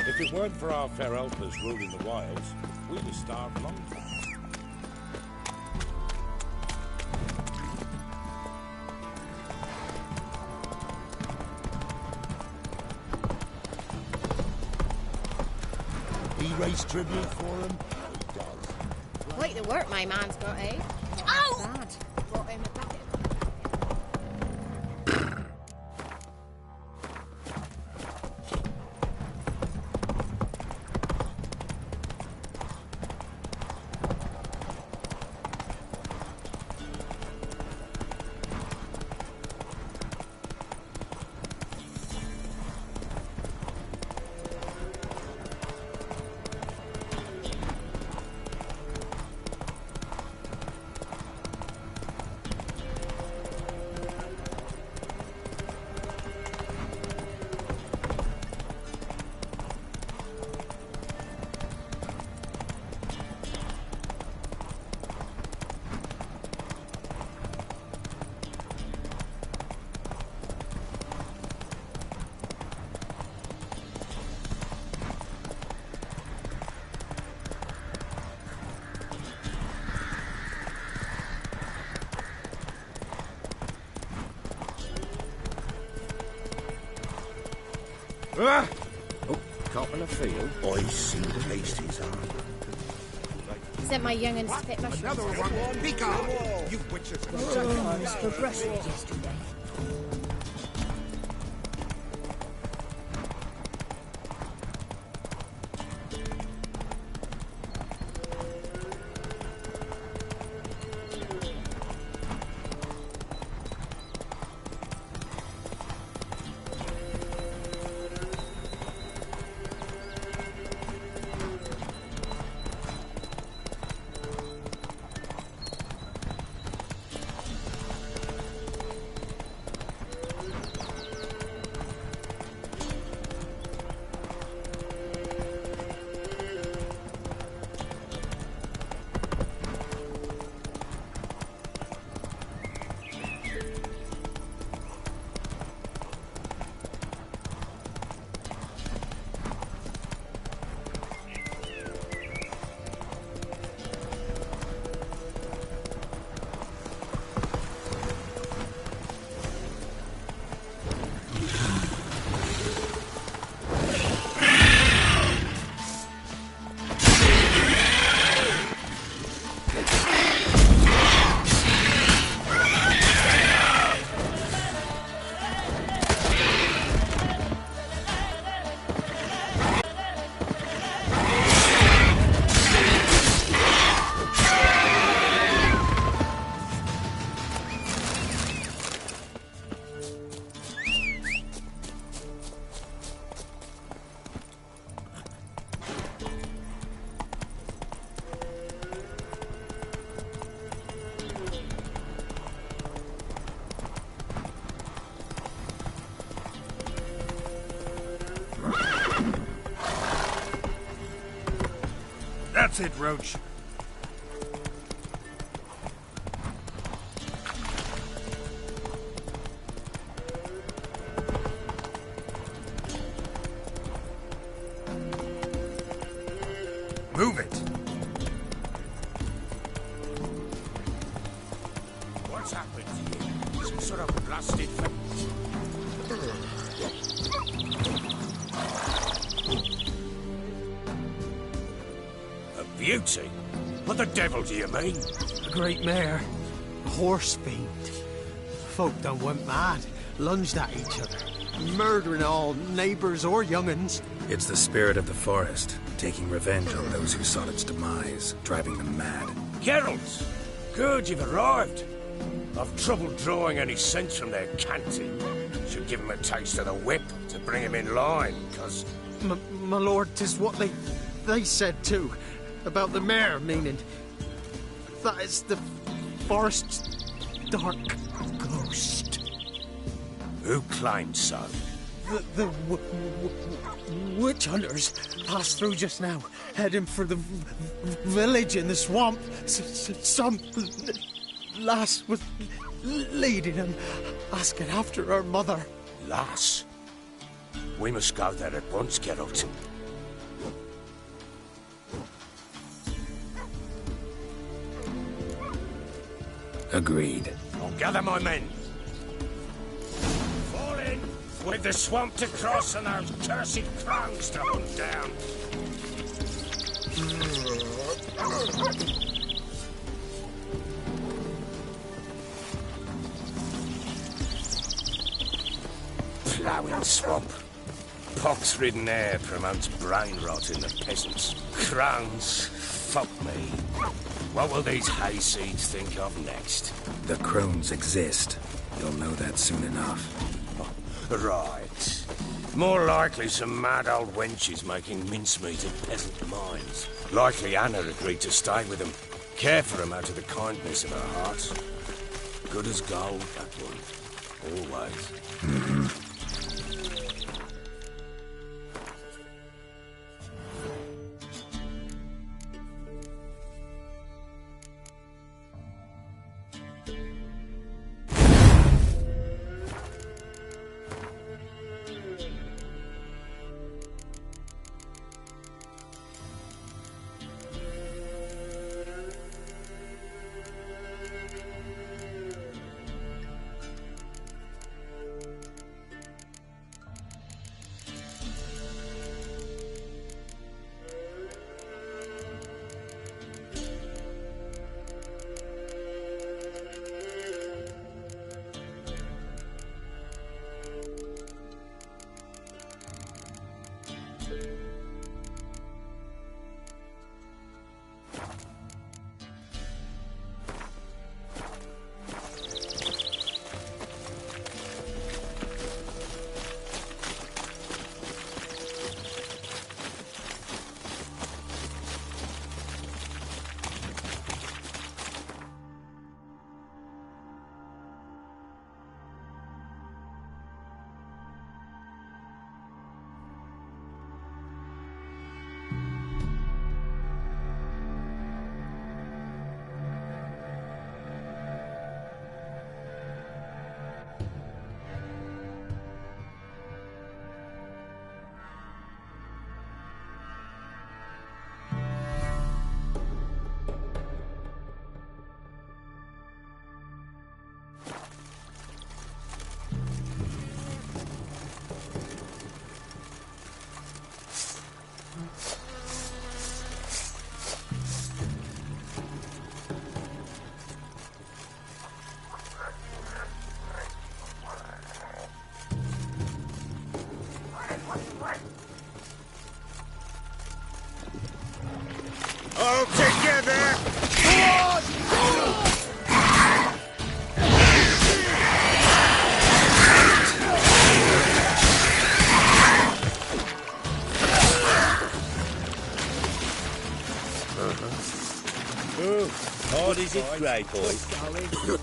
If it weren't for our fair helpers ruling the wilds, we'd have starved long time. He raised tribute for him? Quite the work my man's got, eh? Oh! Bad. Brought him a bucket. Ah! Oh, caught in a field. I see the Hastings arm. Sent my young'uns to pick mushrooms. Another one! Pick on! You witches! Sometimes for brushing yesterday. That's it, Roach. Move it. What's happened to you? Some sort of blasted... A beauty? What the devil do you mean? A great mare. A horse fiend. Folk done went mad. Lunged at each other. Murdering all neighbours or young'uns. It's the spirit of the forest, taking revenge on those who sought its demise, driving them mad. Geralt! Good, you've arrived. I've trouble drawing any sense from their canting. Should give him a taste of the whip to bring him in line, because... My lord, 'tis what they said too. About the mare, meaning... That is the forest's dark ghost. Who claims so? The witch hunters passed through just now, heading for the village in the swamp. Some lass was leading them, asking after her mother. Lass? We must go there at once, Geralt. Agreed. I'll gather my men. Fall in! With the swamp to cross and those cursed crows to hunt down. Ploughing swamp. Pox-ridden air promotes brain rot in the peasants. Crones, fuck me. What will these hayseeds think of next? The crones exist. You'll know that soon enough. Right. More likely some mad old wenches making mincemeat of peasant minds. Likely Anna agreed to stay with them. Care for them out of the kindness of her heart. Good as gold, that one. Always. All together! Hard is it, Grey Boy?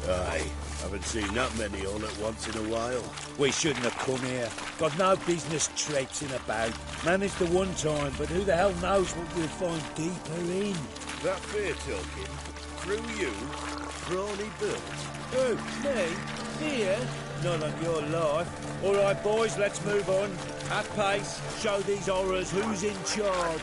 Aye. Haven't seen that many all at once in a while. We shouldn't have come here. Got no business traipsing about. Managed the one time, but who the hell knows what we'll find deeper in. That fair talking? Through you? Brawny bird? Who? Me? Here? Not on your life. All right, boys, let's move on. At pace. Show these horrors who's in charge.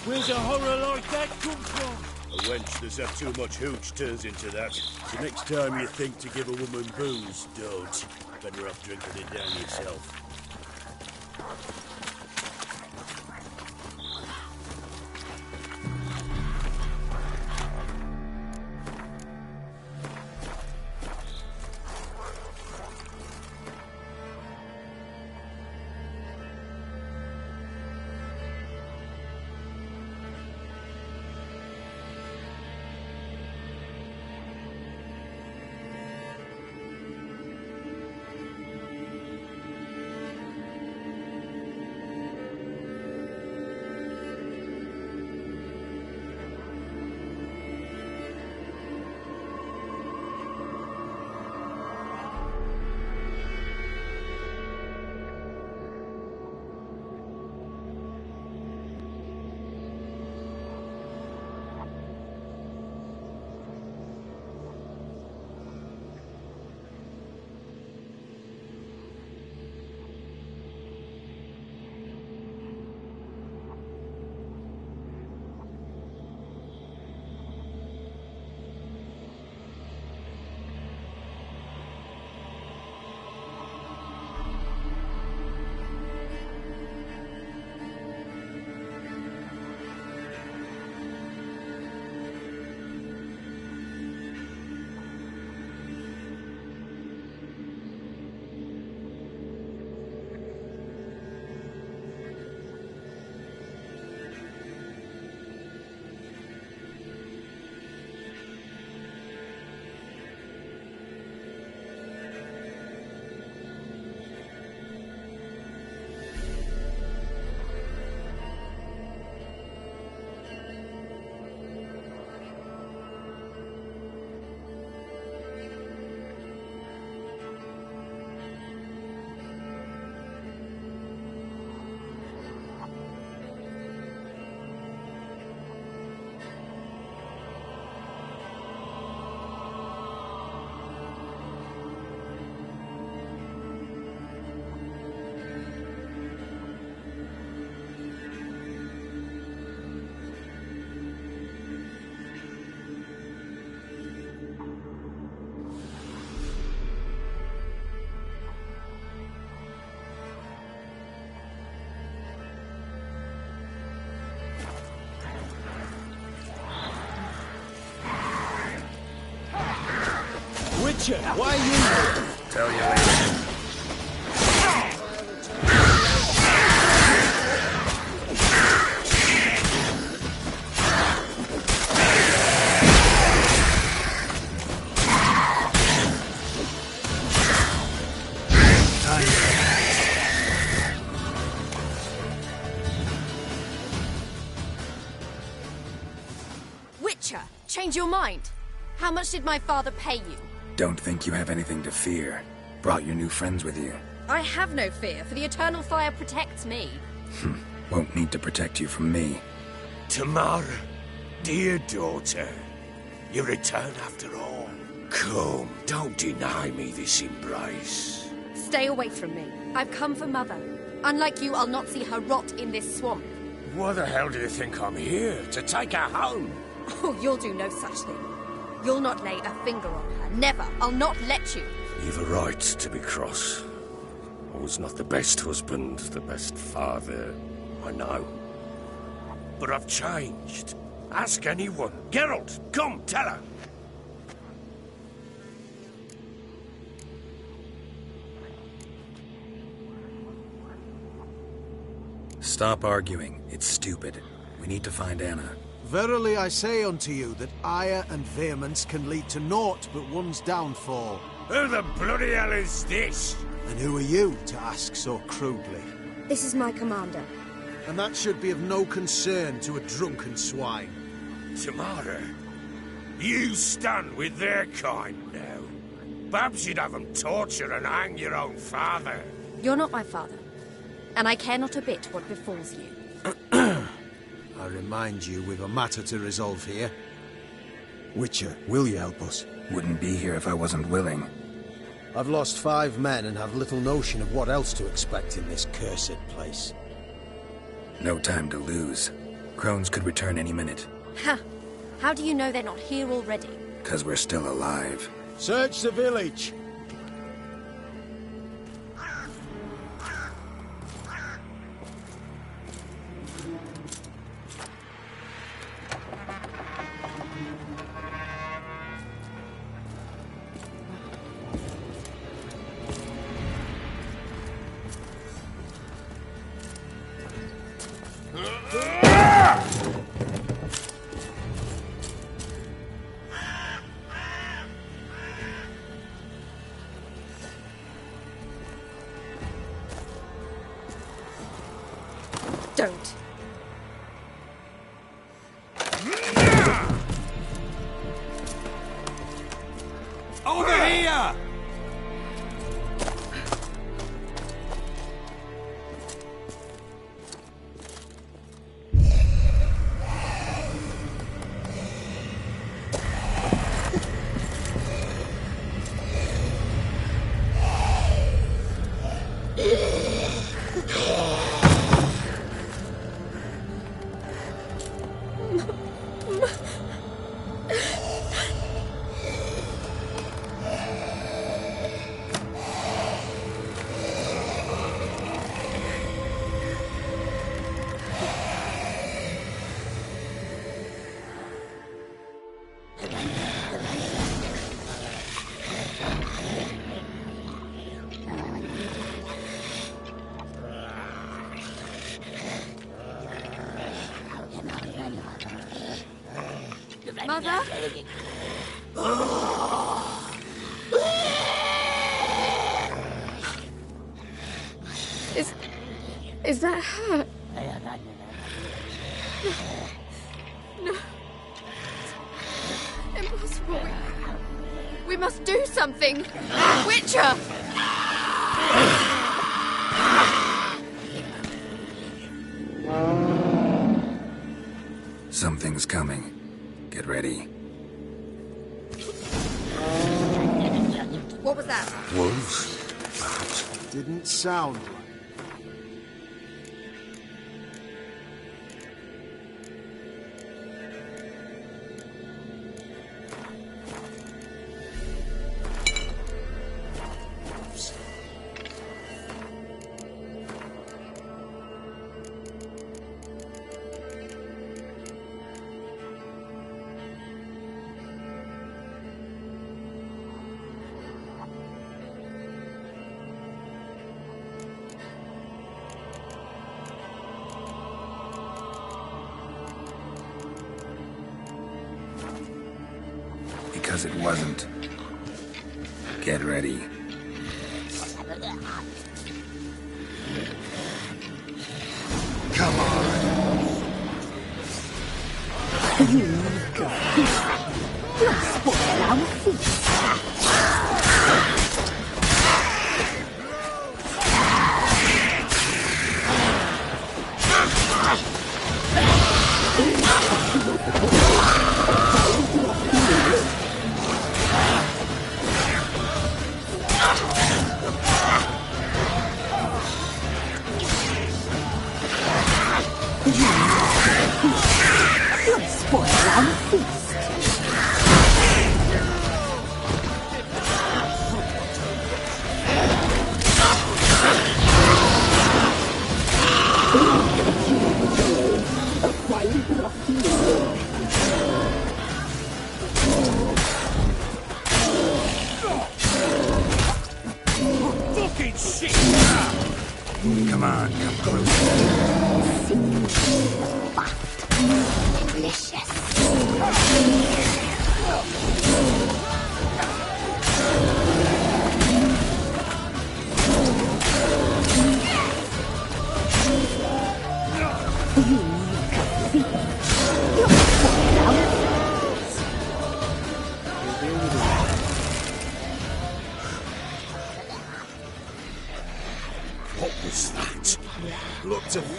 Where's a horror like that come from? A wench that's had too much hooch turns into that. So next time you think to give a woman booze, don't. Better off drinking it down yourself. Witcher, why are you here? Tell you later. Witcher, change your mind. How much did my father pay you? Don't think you have anything to fear. Brought your new friends with you. I have no fear, for the Eternal Fire protects me. Won't need to protect you from me. Tamara, dear daughter, you return after all. Come, don't deny me this embrace. Stay away from me. I've come for Mother. Unlike you, I'll not see her rot in this swamp. What the hell do you think I'm here? To take her home? Oh, you'll do no such thing. You'll not lay a finger on her. Never. I'll not let you. You've a right to be cross. I was not the best husband, the best father. I know. but I've changed. Ask anyone. Geralt, come, tell her. Stop arguing. It's stupid. We need to find Anna. Verily I say unto you that ire and vehemence can lead to naught but one's downfall. Who the bloody hell is this? And who are you to ask so crudely? This is my commander. And that should be of no concern to a drunken swine. Tamara, you stand with their kind now. Perhaps you'd have them torture and hang your own father. You're not my father, and I care not a bit what befalls you. I remind you we've a matter to resolve here. Witcher, will you help us? Wouldn't be here if I wasn't willing. I've lost 5 men and have little notion of what else to expect in this cursed place. No time to lose. Crones could return any minute. Ha! How do you know they're not here already? 'Cause we're still alive. Search the village! Don't. Over here! Mother? Is that her? No. Impossible. We must do something. Witcher! Something's coming. Get ready. What was that? Wolves, perhaps. Didn't sound right. Because it wasn't. Get ready. Come on. Why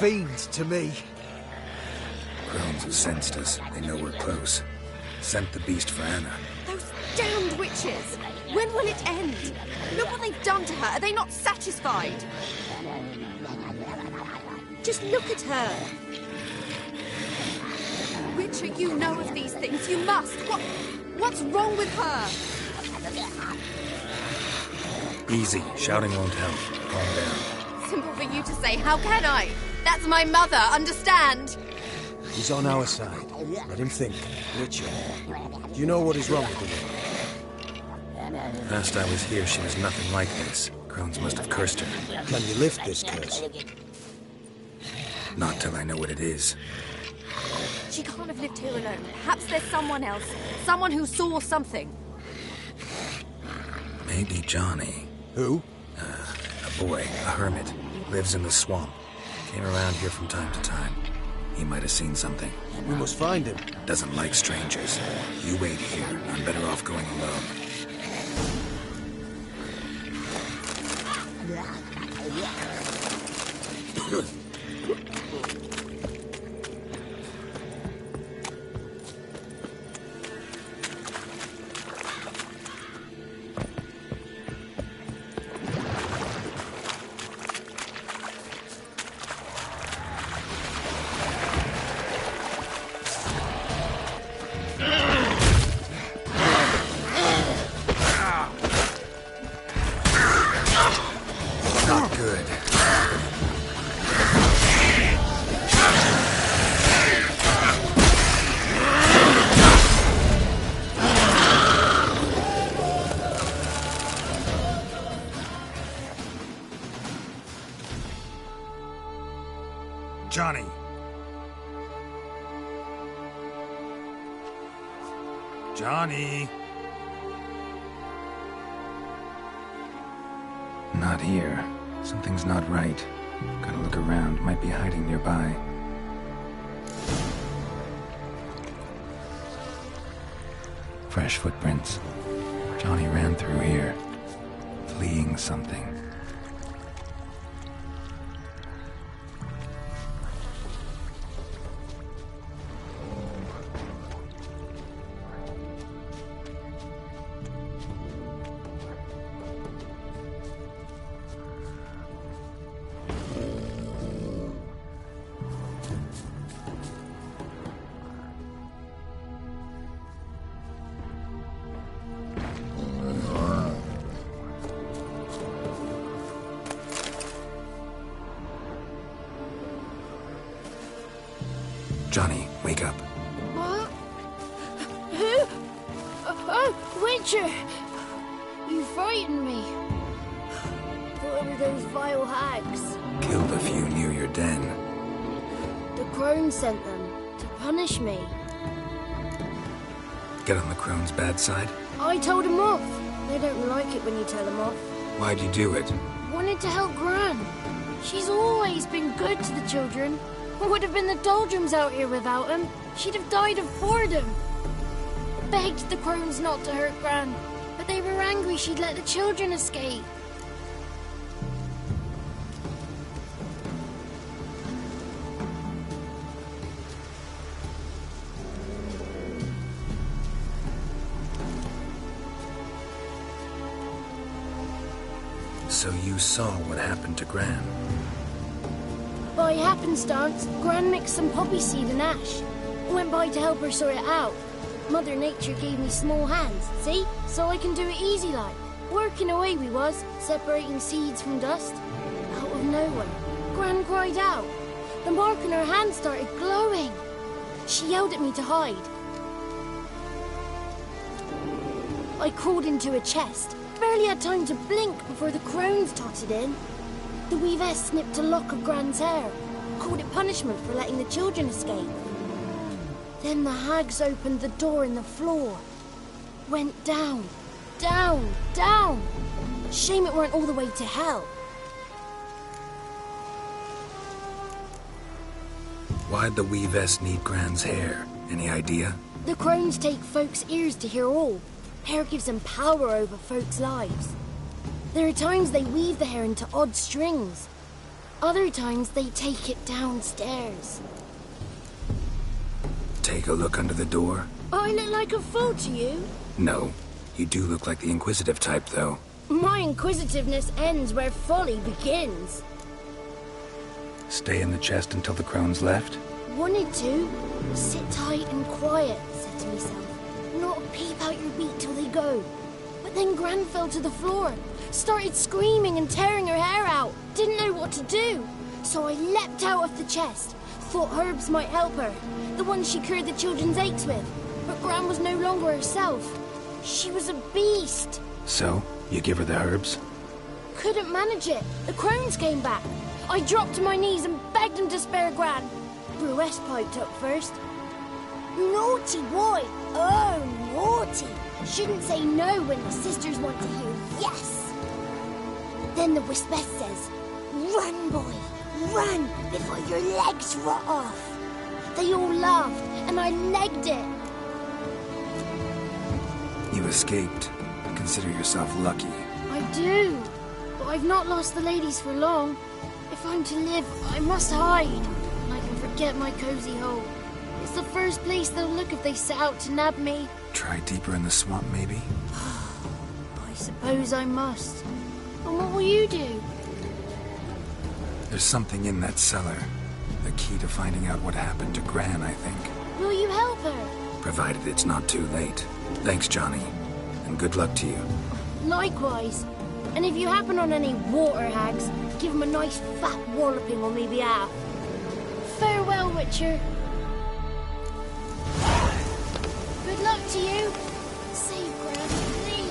fiend to me. Crones have sensed us. They know we're close. Sent the beast for Anna. Those damned witches! When will it end? Look what they've done to her. Are they not satisfied? Just look at her. Witcher, you know of these things. You must. What's wrong with her? Easy. Shouting won't help. Calm down. Simple for you to say. How can I? That's my mother. Understand? He's on our side. Let him think. Witcher, do you know what is wrong with the woman? Last I was here, she was nothing like this. Crones must have cursed her. Can you lift this curse? Not till I know what it is. She can't have lived here alone. Perhaps there's someone else. Someone who saw something. Maybe Johnny. Who? A boy, a hermit. Lives in the swamp. Came around here from time to time. He might have seen something. We must find him. Doesn't like strangers. You wait here. I'm better off going alone. Johnny! Johnny! Not here. Something's not right. Gotta look around. Might be hiding nearby. Fresh footprints. Johnny ran through here, fleeing something. Johnny, wake up. What? Who? Oh, Witcher! You frightened me. What were those vile hags? Killed a few near your den. The crone sent them to punish me. Get on the crone's bad side? I told them off. They don't like it when you tell them off. Why'd you do it? Wanted to help Gran. She's always been good to the children. What would have been the doldrums out here without him? She'd have died of boredom. Begged the crones not to hurt Gran, but they were angry she'd let the children escape. So you saw what happened to Gran? By happenstance, Gran mixed some poppy seed and ash. Went by to help her sort it out. Mother Nature gave me small hands, see? So I can do it easy like. Working away we was, separating seeds from dust. Out of nowhere, Gran cried out. The mark on her hand started glowing. She yelled at me to hide. I crawled into a chest. Barely had time to blink before the crones totted in. The weavess snipped a lock of Gran's hair, called it punishment for letting the children escape. Then the hags opened the door in the floor. Went down, down, down. Shame it weren't all the way to hell. Why'd the weavess need Gran's hair? Any idea? The crones take folks' ears to hear all. Hair gives them power over folks' lives. There are times they weave the hair into odd strings. Other times they take it downstairs. Take a look under the door? I look like a fool to you? No. You do look like the inquisitive type, though. My inquisitiveness ends where folly begins. Stay in the chest until the crone's left? Wanted to. Sit tight and quiet, said to myself. Not peep out your beak till they go. But then Gran fell to the floor. Started screaming and tearing her hair out. Didn't know what to do. So I leapt out of the chest. Thought herbs might help her. The ones she cured the children's aches with. But Gran was no longer herself. She was a beast. So, you give her the herbs? Couldn't manage it. The crones came back. I dropped to my knees and begged them to spare Gran. Bruess piped up first. Naughty boy. Oh, naughty. Shouldn't say no when the sisters want to hear yes. Then the Whispess says, run, boy, run before your legs rot off. They all laughed, and I legged it. You escaped. Consider yourself lucky. I do, but I've not lost the ladies for long. If I'm to live, I must hide, and I can forget my cozy hole. It's the first place they'll look if they set out to nab me. Try deeper in the swamp, maybe? I suppose I must. And what will you do? There's something in that cellar. The key to finding out what happened to Gran, I think. Will you help her? Provided it's not too late. Thanks, Johnny. And good luck to you. Likewise. And if you happen on any water hags, give them a nice fat walloping on me behalf. Farewell, Witcher. Good luck to you. Save Gran, please.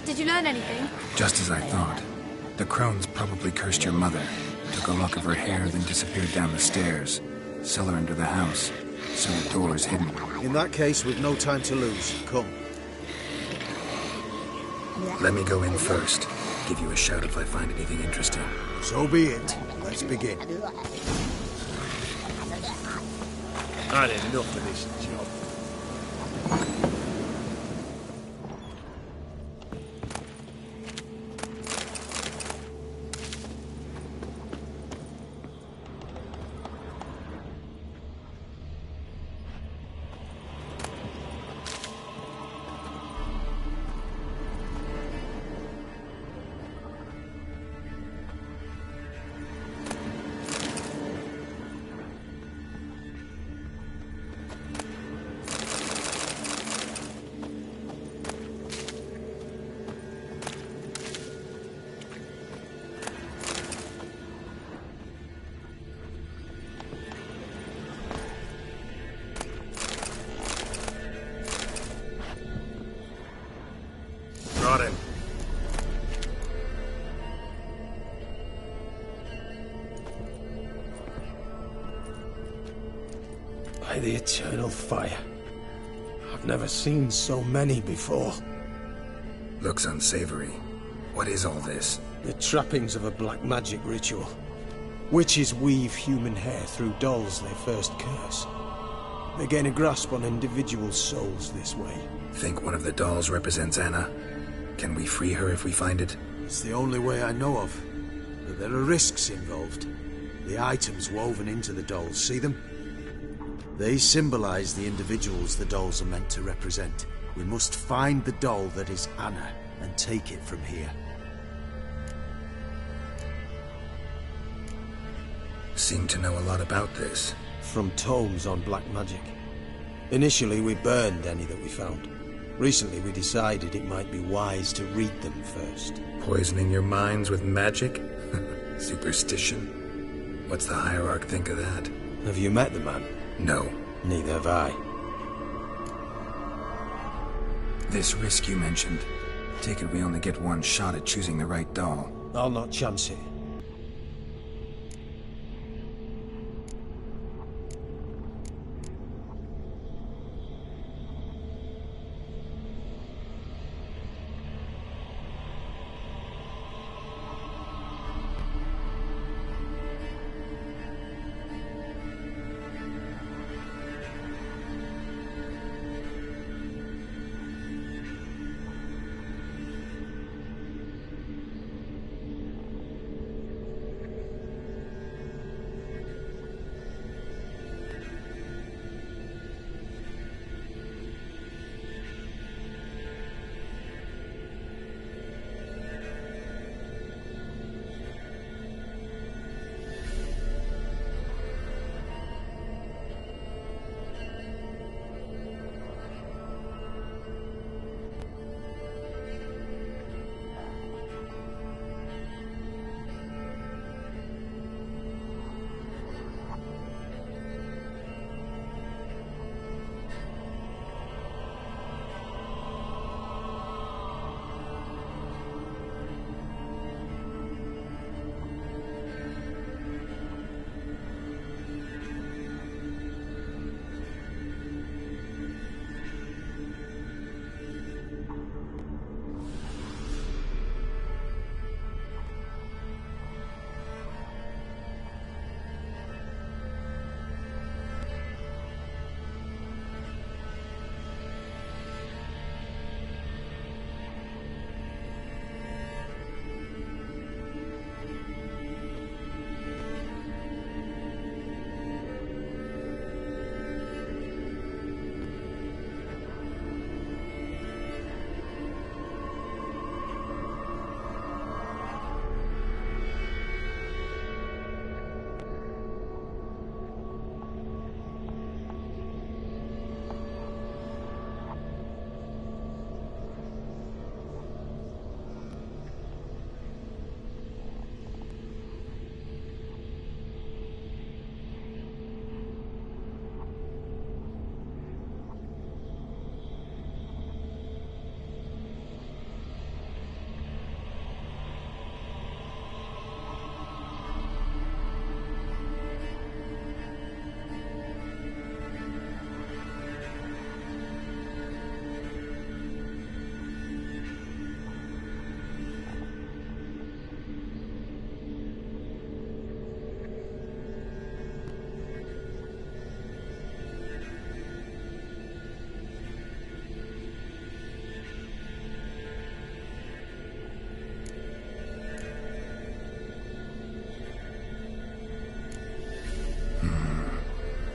Did you learn anything? Just as I thought. The crones probably cursed your mother, took a lock of her hair, then disappeared down the stairs. Cellar under the house, so the door's hidden. In that case, we've no time to lose. Come. Let me go in first. Give you a shout if I find anything interesting. So be it. Let's begin. I'd had enough of this job. By the eternal fire. I've never seen so many before. Looks unsavory. What is all this? The trappings of a black magic ritual. Witches weave human hair through dolls they first curse. They gain a grasp on individual souls this way. Think one of the dolls represents Anna? Can we free her if we find it? It's the only way I know of. But there are risks involved. The items woven into the dolls, see them? They symbolize the individuals the dolls are meant to represent. We must find the doll that is Anna and take it from here. Seem to know a lot about this. From tomes on black magic. Initially, we burned any that we found. Recently, we decided it might be wise to read them first. Poisoning your minds with magic? Superstition? What's the Hierarch think of that? Have you met the man? No. Neither have I. This risk you mentioned. Take it we only get one shot at choosing the right doll. I'll not chance it.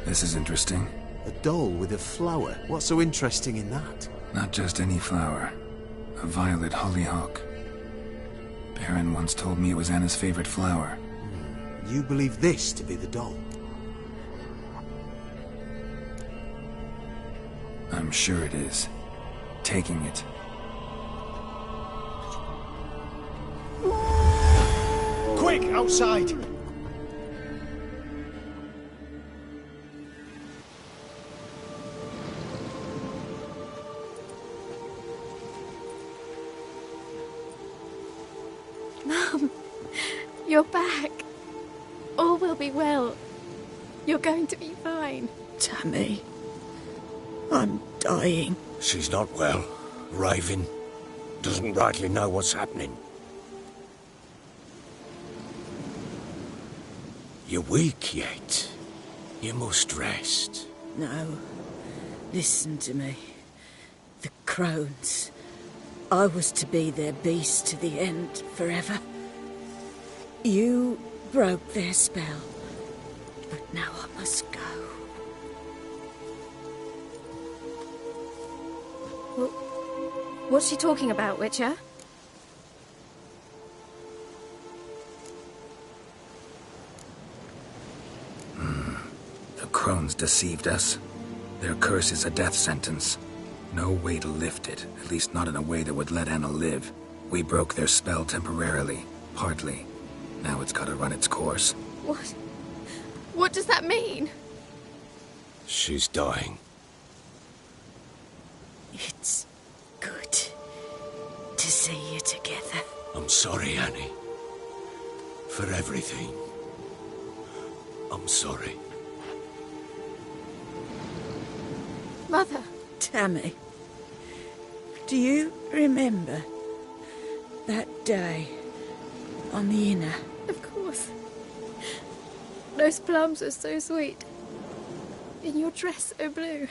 This is interesting. A doll with a flower. What's so interesting in that? Not just any flower. A violet hollyhock. Baron once told me it was Anna's favorite flower. You believe this to be the doll? I'm sure it is. Taking it. Quick, outside! Mum, you're back. All will be well. You're going to be fine. Tammy, I'm dying. She's not well. Raving. Doesn't rightly know what's happening. You're weak yet. You must rest. No. Listen to me. The crones. I was to be their beast to the end, forever. You broke their spell. But now I must go. What's she talking about, Witcher? The crones deceived us. Their curse is a death sentence. No way to lift it, at least not in a way that would let Anna live. We broke their spell temporarily, partly. Now it's gotta run its course. What? What does that mean? She's dying. It's good to see you together. I'm sorry, Annie. For everything. I'm sorry. Mother. Tammy, do you remember that day on the Inner? Of course. Those plums are so sweet. In your dress so blue.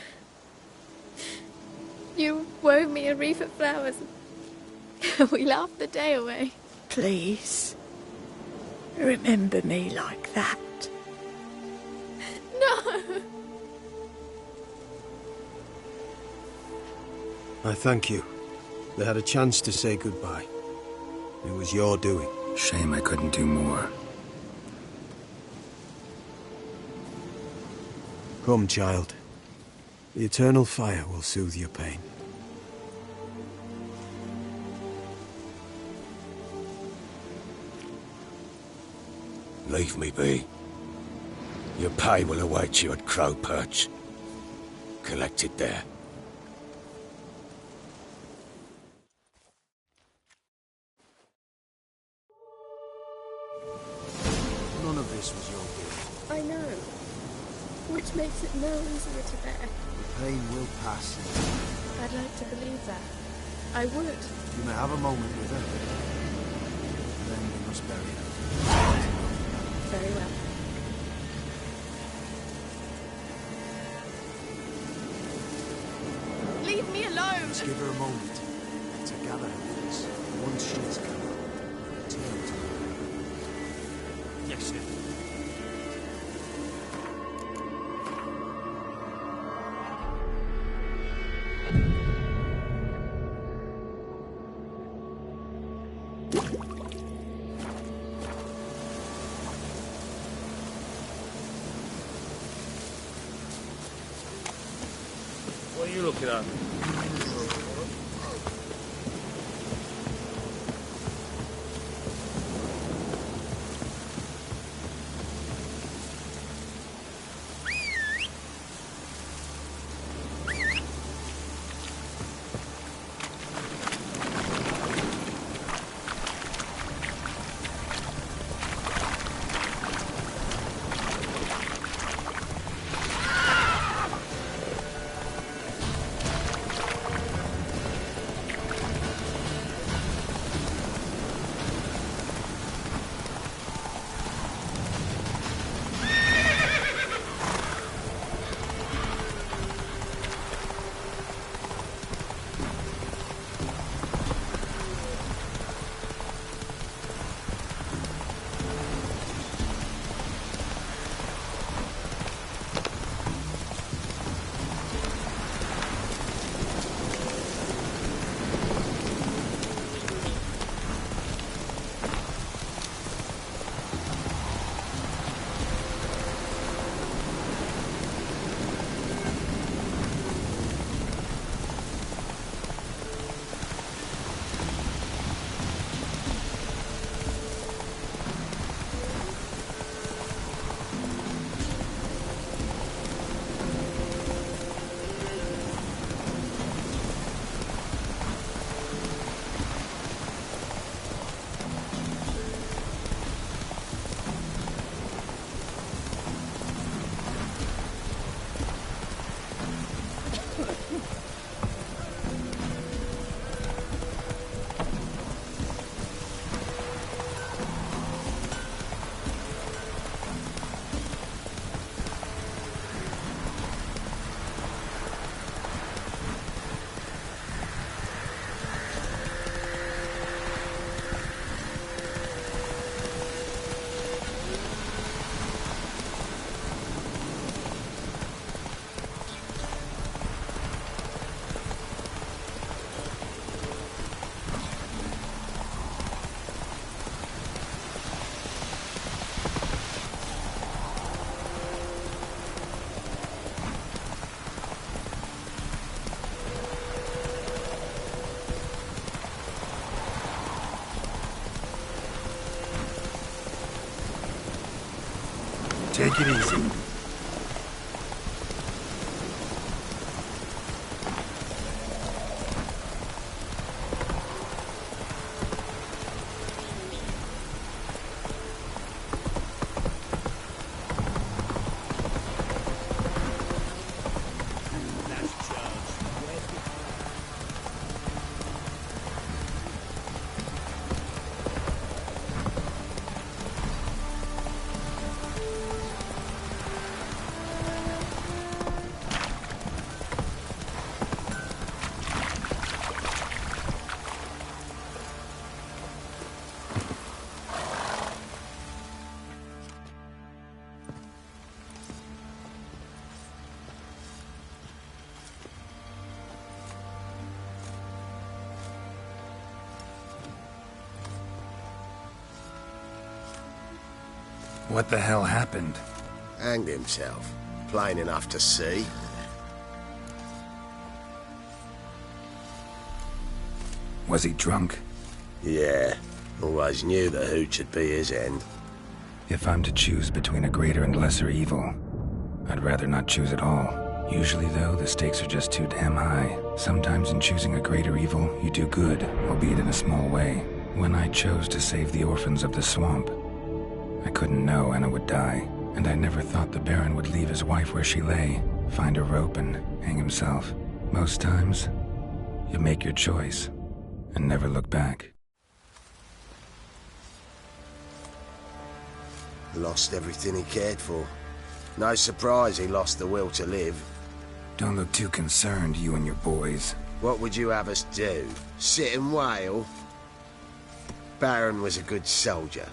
You wove me a wreath of flowers. We laughed the day away. Please, remember me like that. No! I thank you. They had a chance to say goodbye. It was your doing. Shame I couldn't do more. Come, child. The eternal fire will soothe your pain. Leave me be. Your pay will await you at Crow Perch. Collect it there. None of this was your doing. I know. Which makes it no easier to bear. The pain will pass. I'd like to believe that. I would. You may have a moment with her. And then we must bury her. Very well. Leave me alone! Let's give her a moment to gather her wits. Once she's come, return to her. Yes, sir. What are you looking at? Take it easy. What the hell happened? Hanged himself. Plain enough to see. Was he drunk? Yeah. Always knew the hooch would be his end. If I'm to choose between a greater and lesser evil, I'd rather not choose at all. Usually, though, the stakes are just too damn high. Sometimes in choosing a greater evil, you do good, albeit in a small way. When I chose to save the orphans of the swamp, I couldn't know Anna would die, and I never thought the Baron would leave his wife where she lay, find a rope and hang himself. Most times, you make your choice and never look back. Lost everything he cared for. No surprise he lost the will to live. Don't look too concerned, you and your boys. What would you have us do? Sit and wail? Baron was a good soldier,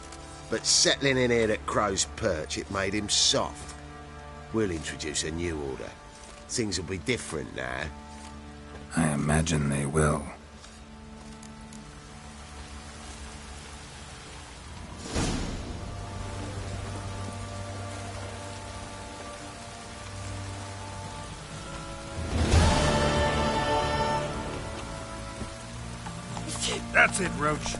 but settling in here at Crow's Perch, it made him soft. We'll introduce a new order. Things will be different now. I imagine they will. That's it, Roach.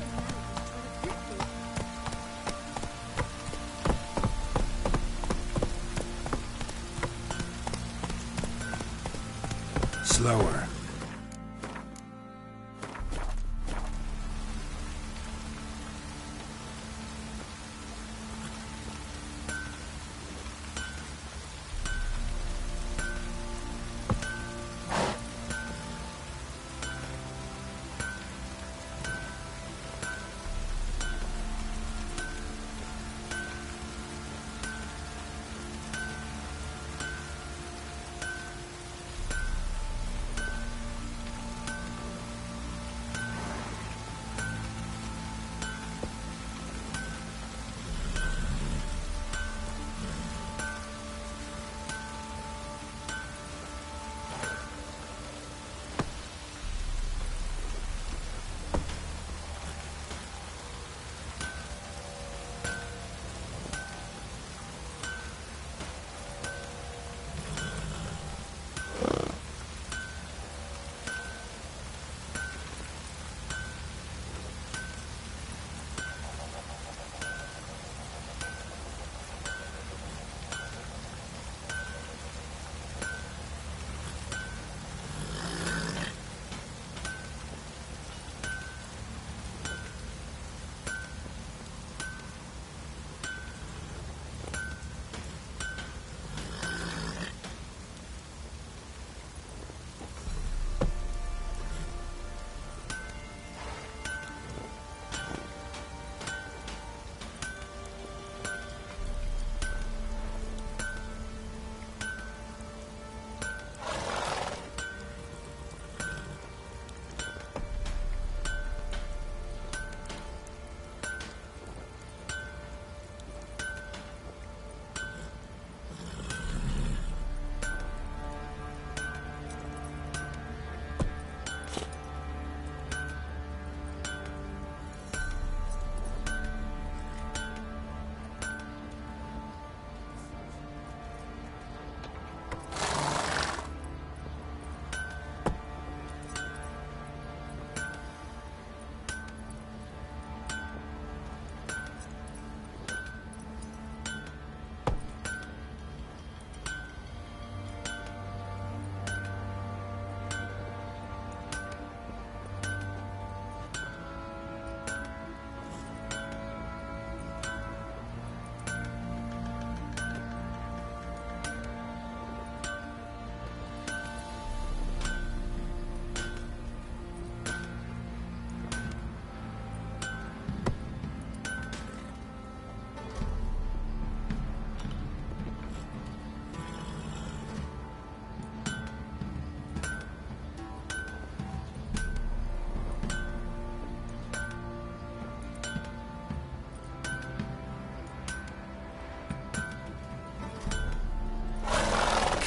Slower.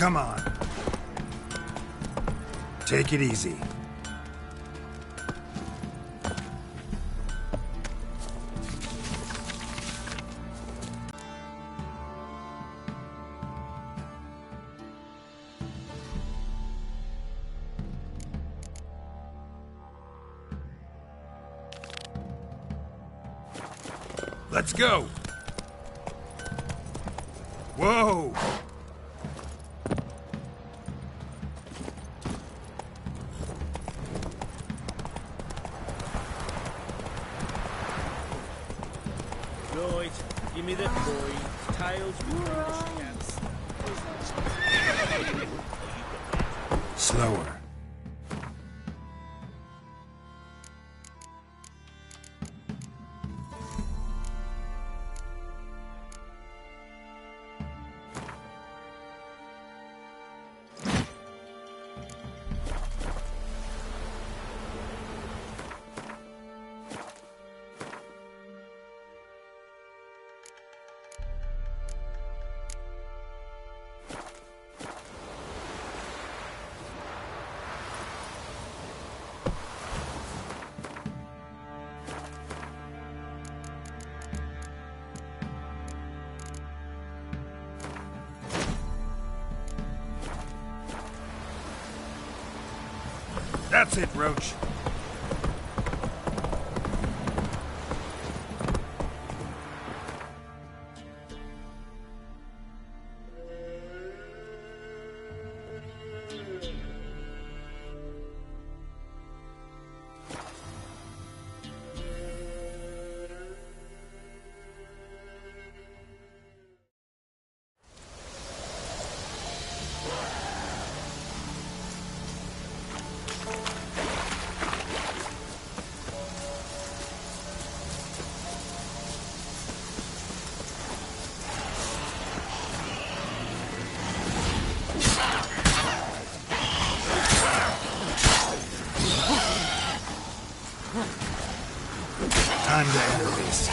Come on. Take it easy. Let's go! Whoa! Right, give me the coin. Tails. Slower. That's it, Roach. Time to end this.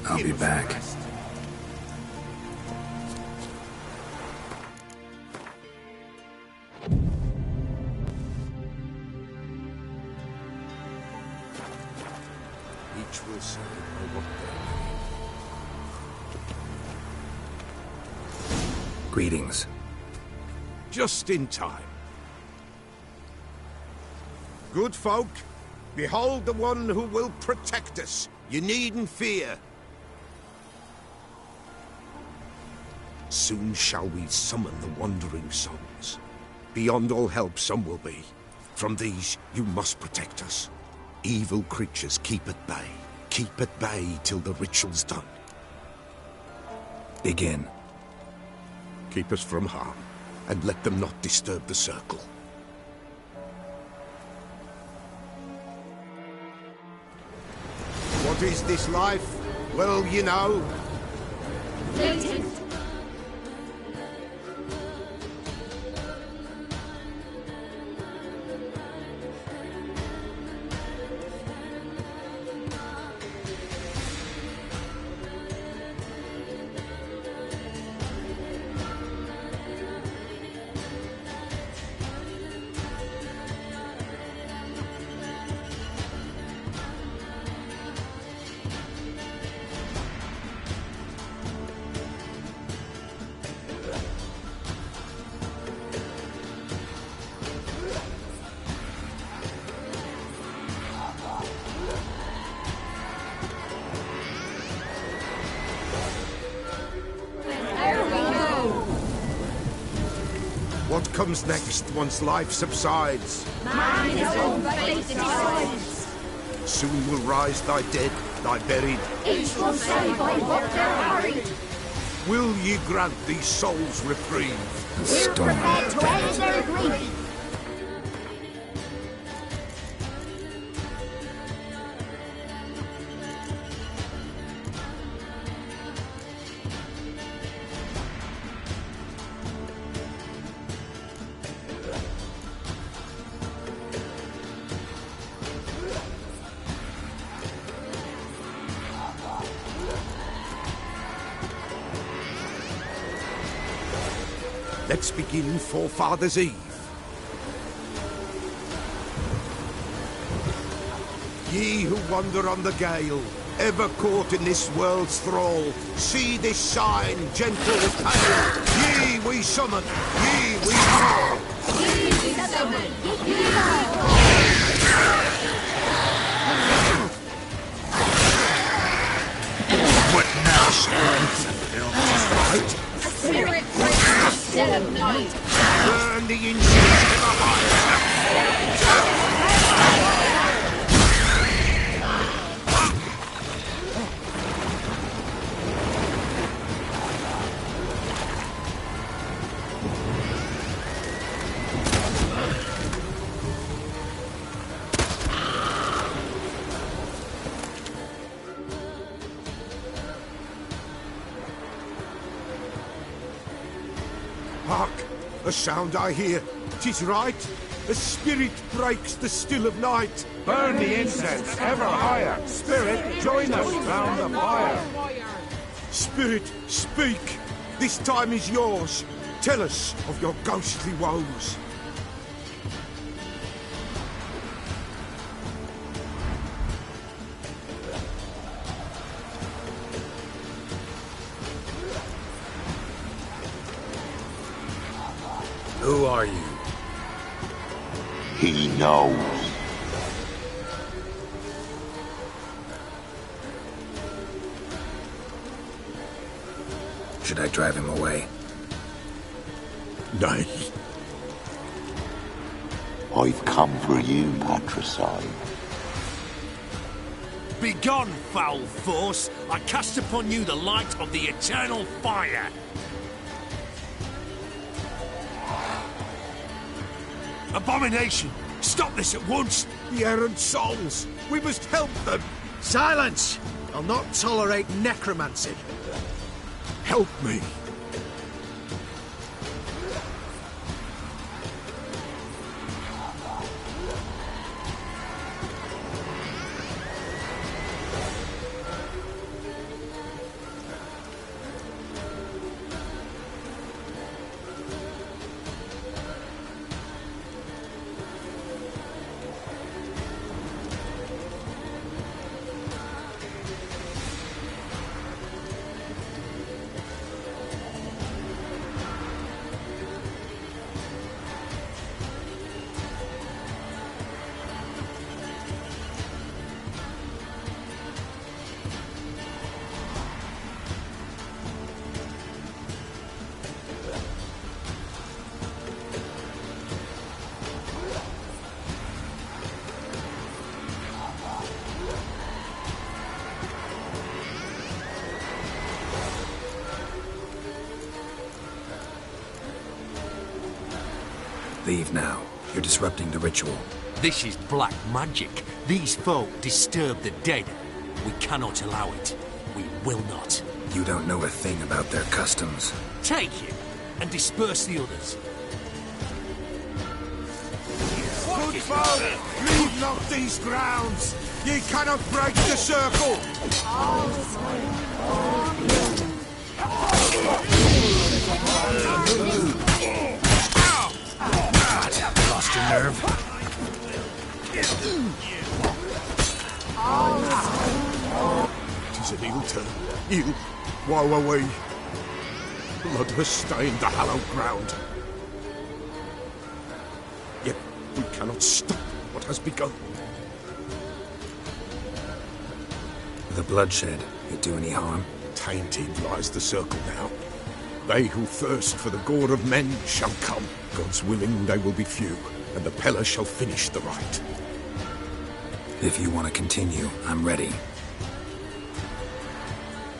I'll be back. Each will say by what they mean. Greetings. Just in time. Good folk, behold the one who will protect us. You needn't fear. Soon shall we summon the Wandering Sons. Beyond all help some will be. From these you must protect us. Evil creatures keep at bay. Keep at bay till the ritual's done. Begin. Keep us from harm, and let them not disturb the circle. What is this life? Well, you know. Fleeting. comes next once life subsides? Man in his own fate decides. Soon will rise thy dead, thy buried. Each will say by what they're harried. Will ye grant these souls reprieve? We're prepared to end their grief. Let's begin Forefathers' Eve. Ye who wander on the gale, ever caught in this world's thrall, see this sign, gentle as pale. Ye we summon, ye we call. Ye we summon, ye we call. What now, spirits and films fight? Spirit breaks the dead of night. Burn the incense to the highest. Hark! A sound I hear. 'Tis right. A spirit breaks the still of night. Burn the incense ever higher. Spirit, join us round the fire. Spirit, speak. This time is yours. Tell us of your ghostly woes. Who are you? He knows. Should I drive him away? Nay. I've come for you, patricide. Begone, foul force! I cast upon you the light of the eternal fire! Abomination! Stop this at once! The errant souls! We must help them! Silence! I'll not tolerate necromancy. Help me! Leave now. You're disrupting the ritual. This is black magic. These folk disturb the dead. We cannot allow it. We will not. You don't know a thing about their customs. Take him and disperse the others. Good folk, leave not these grounds. Ye cannot break the circle. Lost your nerve? Tis an ill turn. Ill. Woe away. Blood has stained the hallowed ground. Yet we cannot stop what has begun. The bloodshed, it do any harm? Tainted lies the circle now. They who thirst for the gore of men shall come. God's willing, they will be few, and the Pella shall finish the rite. If you want to continue, I'm ready.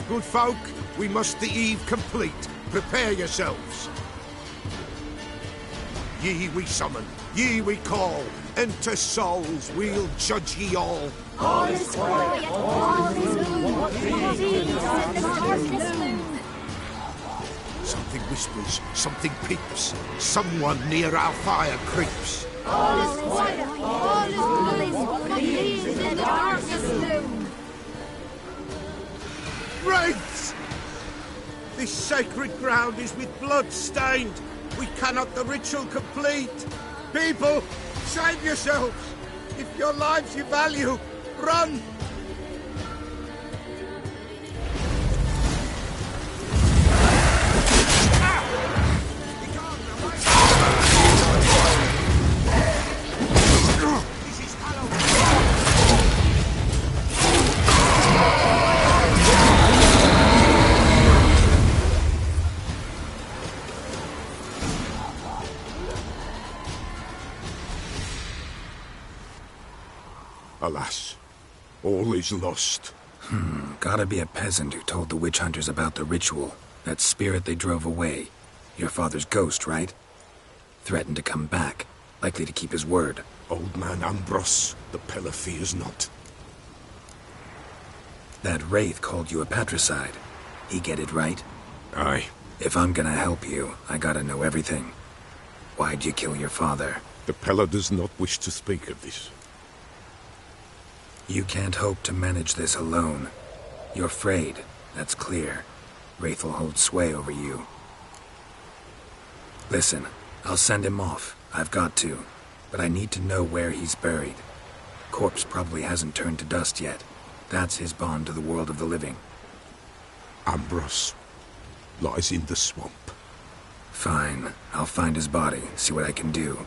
Good folk, we must the eve complete. Prepare yourselves. Ye we summon, ye we call. Enter souls, we'll judge ye all. All is quiet, all is moon. Something whispers, something peeps. Someone near our fire creeps. All is quiet, all is moon. In the darkness gloom. Wraiths! This sacred ground is with blood stained. We cannot the ritual complete. People, save yourselves. If your lives you value, run! Alas, all is lost. Gotta be a peasant who told the witch hunters about the ritual. That spirit they drove away. Your father's ghost, right? Threatened to come back. Likely to keep his word. Old man Ambros, the Pella fears not. That wraith called you a patricide. He get it right? Aye. If I'm gonna help you, I gotta know everything. Why'd you kill your father? The Pella does not wish to speak of this. You can't hope to manage this alone. You're afraid, that's clear. Wraith will hold sway over you. Listen, I'll send him off. I've got to. But I need to know where he's buried. Corpse probably hasn't turned to dust yet. That's his bond to the world of the living. Ambros lies in the swamp. Fine. I'll find his body, see what I can do.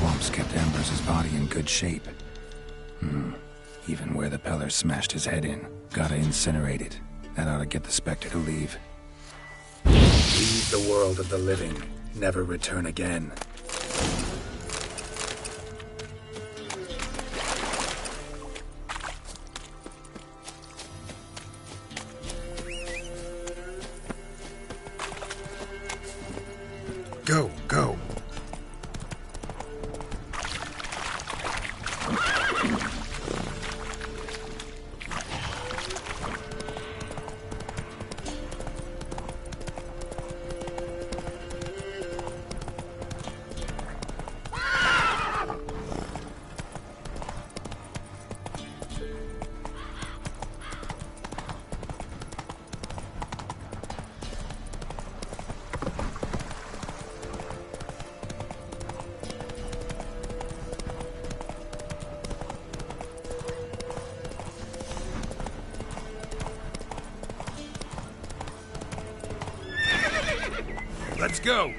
swamps kept Ambrose' body in good shape. Even where the Peller smashed his head in. Gotta incinerate it. That ought to get the Spectre to leave. Leave the world of the living. Never return again. Go, go. Let's go!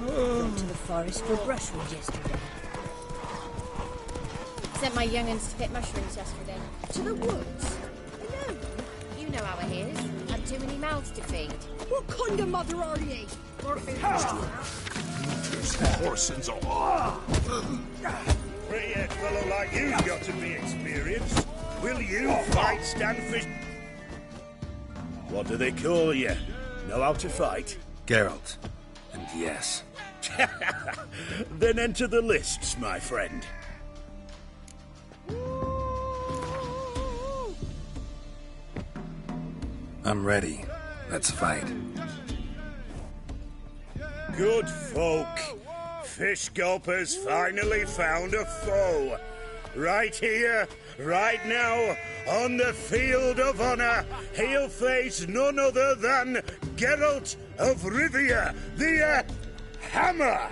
Went to the forest for brushwood yesterday. Sent my young'uns to pick mushrooms yesterday. To the woods? No, you know how it is. Had too many mouths to feed. What kind of mother are ye? Horsens all. Pretty fellow like you's got to be experienced. Will you fight Stanfish? What do they call you? Know how to fight? Geralt. And yes. Then enter the lists, my friend. I'm ready. Let's fight. Good folk. Fish Gulper's finally found a foe. Right here, right now, on the field of honor, he'll face none other than Geralt of Rivia, the Hammer!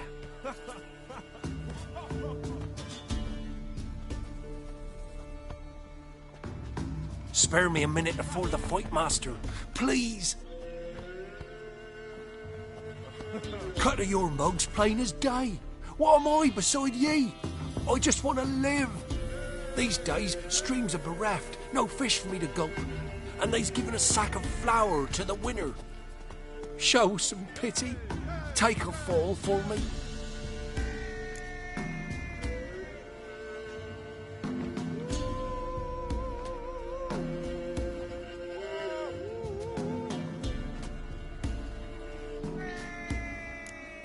Spare me a minute before the fight, Master. Please! Cut of your mugs plain as day. What am I beside ye? I just want to live. These days, streams are bereft, no fish for me to gulp. And they's given a sack of flour to the winner. Show some pity. Take a fall for me.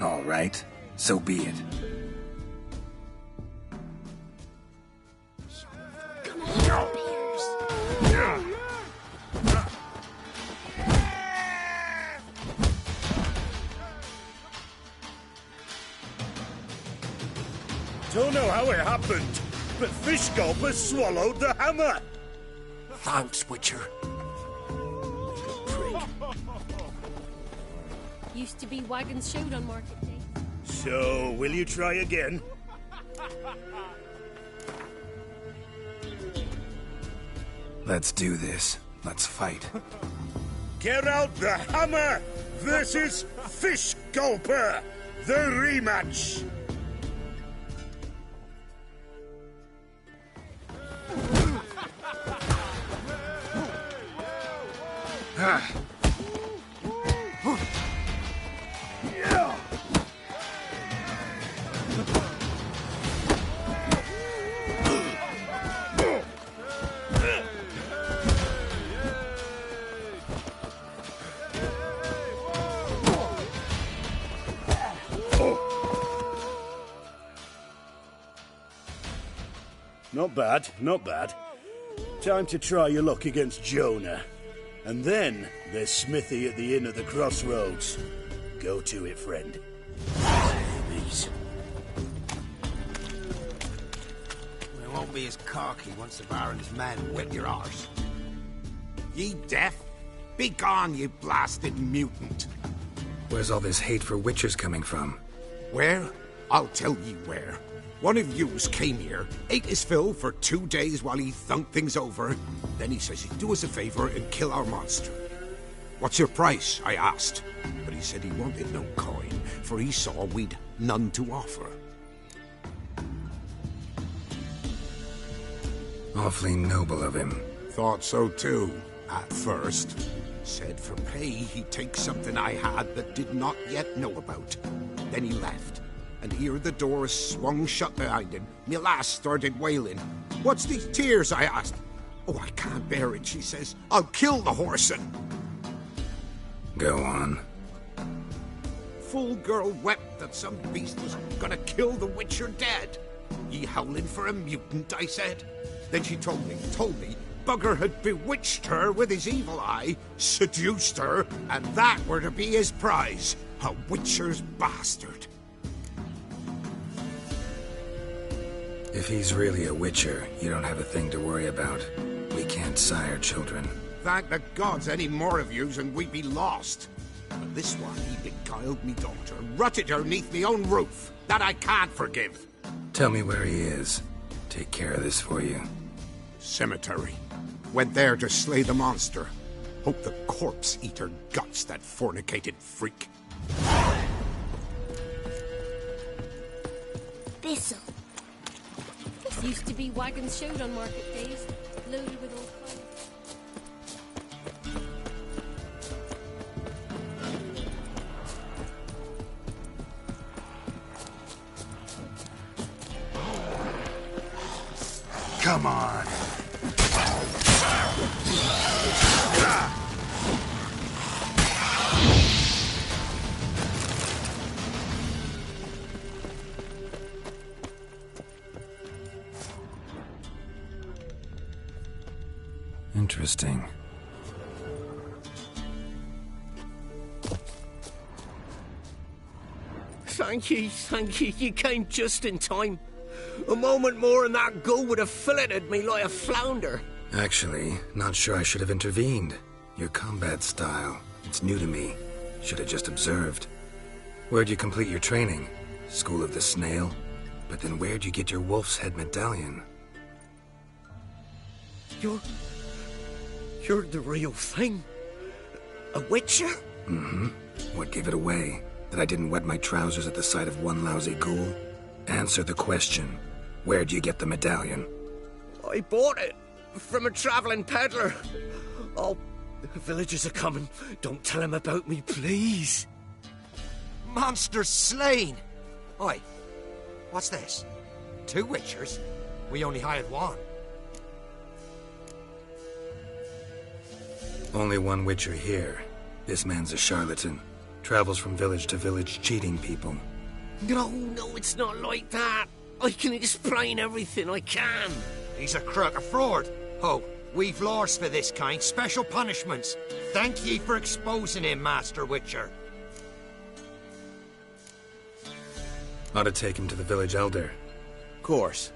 All right, so be it. Come on, Piers. Don't know how it happened, but Fish Gulper swallowed the hammer. Thanks, Witcher. Used to be wagons showed on market day. So, will you try again? Let's do this. Let's fight. Geralt the Hammer versus Fish Gulper, the rematch. Not bad, not bad. Time to try your luck against Jonah. And then there's Smithy at the inn at the crossroads. Go to it, friend. These. We won't be as cocky once the Baron's men whip your arse. Ye deaf? Be gone, you blasted mutant! Where's all this hate for witchers coming from? Where? I'll tell ye where. One of yous came here, ate his fill for 2 days while he thunked things over. Then he says he'd do us a favor and kill our monster. What's your price? I asked. But he said he wanted no coin, for he saw we'd none to offer. Awfully noble of him. Thought so too, at first. Said for pay he'd take something I had that did not yet know about. Then he left. And here the door swung shut behind him. Me lass started wailing. What's these tears? I asked. Oh, I can't bear it, she says. I'll kill the whoreson. Go on. Full girl wept that some beast was gonna kill the witcher dead. Ye howling for a mutant, I said. Then she told me, Bugger had bewitched her with his evil eye, seduced her, and that were to be his prize. A witcher's bastard. If he's really a witcher, you don't have a thing to worry about. We can't sire children. Thank the gods any more of yous and we'd be lost. But this one, he beguiled me daughter, rutted her neath me own roof. That I can't forgive. Tell me where he is. Take care of this for you. Cemetery. Went there to slay the monster. Hope the corpse eat her guts, that fornicated freak. Thistle. This used to be wagons showed on market days, loaded with old clothes. Come on. Interesting. Thank you. You came just in time. A moment more and that gull would have filleted me like a flounder. Actually, not sure I should have intervened. Your combat style, it's new to me. Should have just observed. Where'd you complete your training? School of the Snail? But then where'd you get your wolf's head medallion? You're the real thing? A witcher? Mm-hmm. What gave it away? That I didn't wet my trousers at the sight of one lousy ghoul? Answer the question. Where'd you get the medallion? I bought it from a traveling peddler. Oh, the villagers are coming. Don't tell them about me, please. Monster slain! Oi, what's this? 2 witchers? We only hired 1. Only one witcher here. This man's a charlatan. Travels from village to village cheating people. No, it's not like that. I can explain everything, I can. He's a crook, a fraud. Oh, we've laws for this kind, special punishments. Thank ye for exposing him, Master Witcher. Ought to take him to the village elder. Course.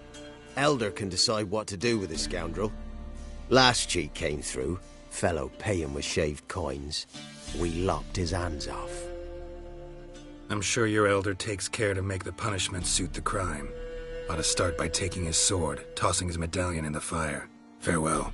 Elder can decide what to do with the scoundrel. Last cheat came through. Fellow paying with shaved coins. We lopped his hands off. I'm sure your elder takes care to make the punishment suit the crime. Ought to start by taking his sword, tossing his medallion in the fire. Farewell.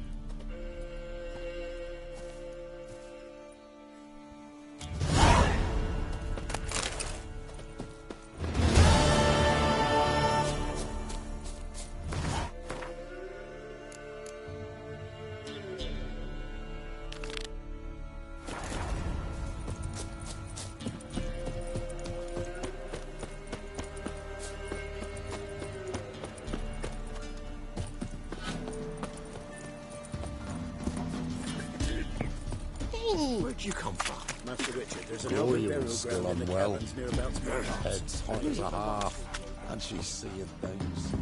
Where'd you come from? Master Richard, there's an Your open ear's burial still ground in the unwell. caverns nearabouts. Her head's hot as a half, and she's seeing things.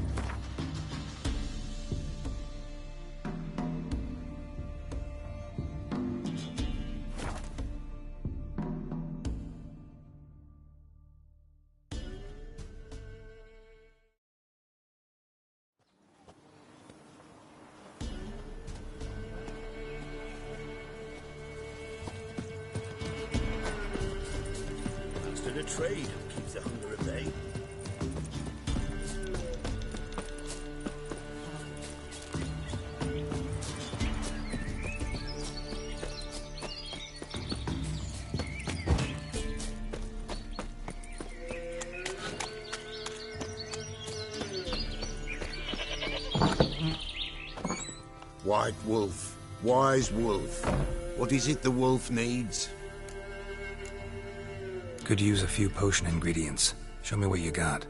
trade keeps the hunger at bay. White wolf, wise wolf. What is it the wolf needs? Could use a few potion ingredients. Show me what you got.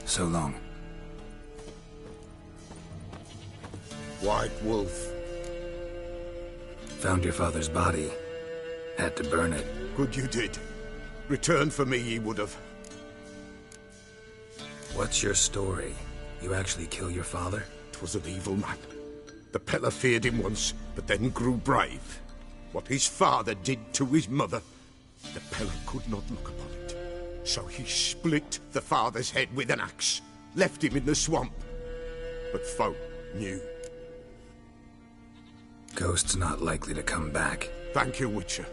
So long. White wolf. Found your father's body. Had to burn it. Good you did. Return for me ye would have. What's your story? You actually kill your father? 'Twas an evil man. The Peller feared him once, but then grew brave. What his father did to his mother, the Peller could not look upon it. So he split the father's head with an axe, left him in the swamp. But folk knew. Ghost's not likely to come back. Thank you, Witcher.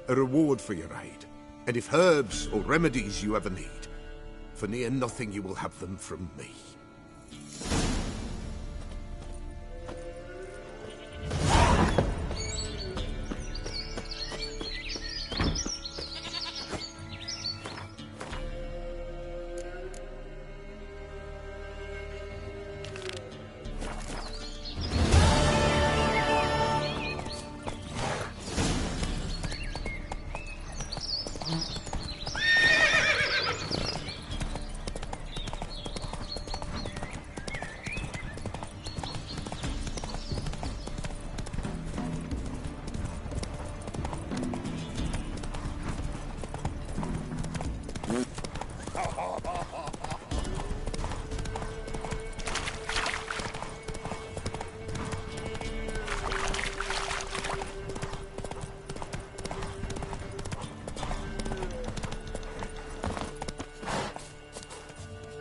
A reward for your aid. And if herbs or remedies you ever need, for near nothing you will have them from me.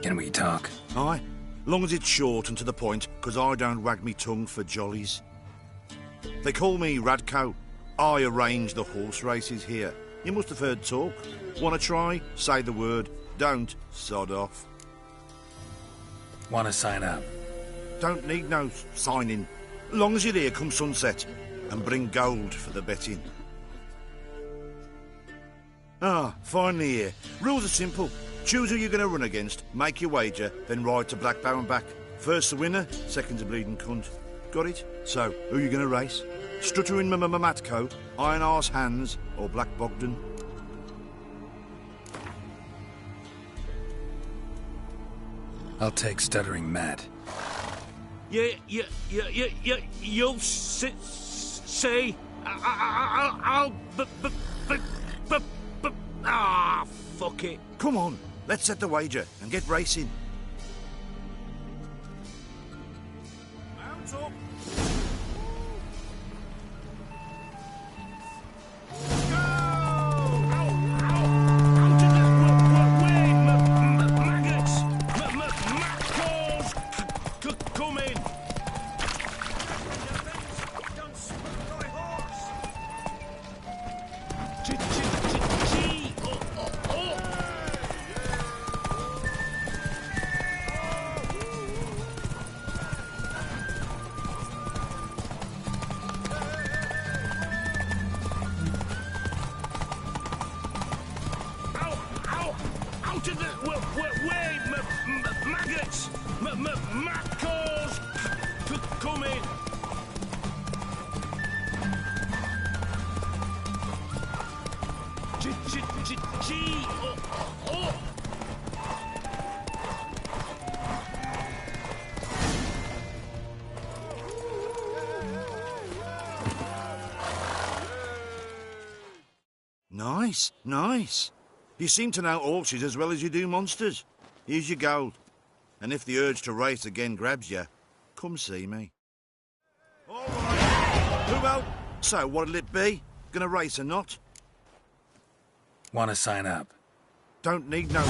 Can we talk? Aye, long as it's short and to the point, 'cause I don't wag me tongue for jollies. They call me Radko. I arrange the horse races here. You must have heard talk. Want to try? Say the word. Don't, sod off. Want to sign up? Don't need no signing. Long as you're here come sunset, and bring gold for the betting. Ah, finally here. Rules are simple. Choose who you're going to run against, make your wager, then ride to Blackbow and back. First the winner, second's a bleeding cunt. Got it? So, who you going to race? Stuttering Matko, Iron Arse Hans, or Black Bogdan? I'll take Stuttering Matt. You'll say... I'll... fuck it. Come on, let's set the wager and get racing. Mount up. Nice, nice. You seem to know horses as well as you do monsters. Here's your gold. And if the urge to race again grabs you, come see me. All right. Well, so what'll it be? Gonna race or not? Want to sign up? Don't need no...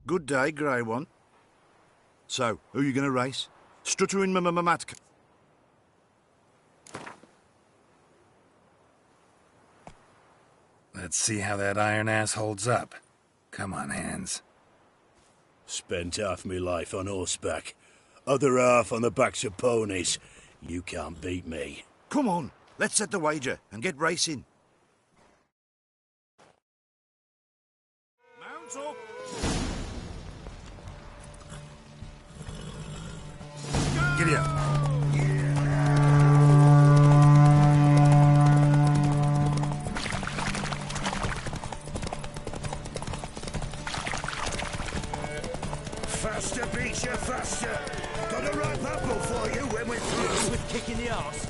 Good day, Grey One. So, who you gonna race? Stuttering Matka. Let's see how that iron ass holds up. Come on, Hans. Spent half my life on horseback. Other half on the backs of ponies. You can't beat me. Come on, let's set the wager and get racing. Mount up! Giddy up. Faster beats you faster. Got a ripe apple for you when we're through with kicking the arse.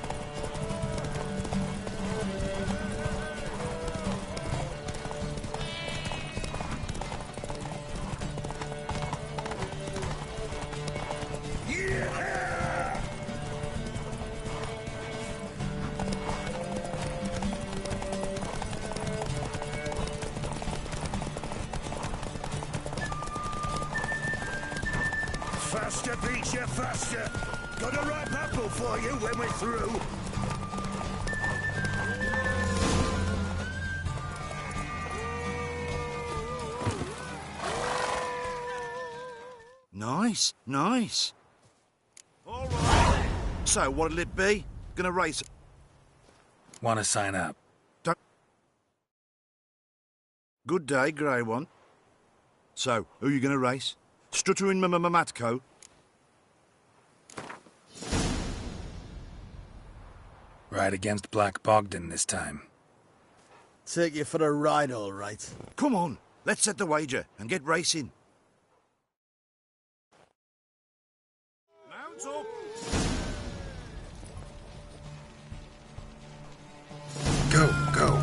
Faster beats you faster. Got a ripe apple for you when we're through. Nice, nice. All right. So, what'll it be? Gonna race... Want to sign up? Don't... Good day, Grey One. So, who you gonna race? Stuttering Matko? Ride against Black Bogdan this time. Take you for a ride, all right. Come on, let's set the wager and get racing. Mount up! Go, go.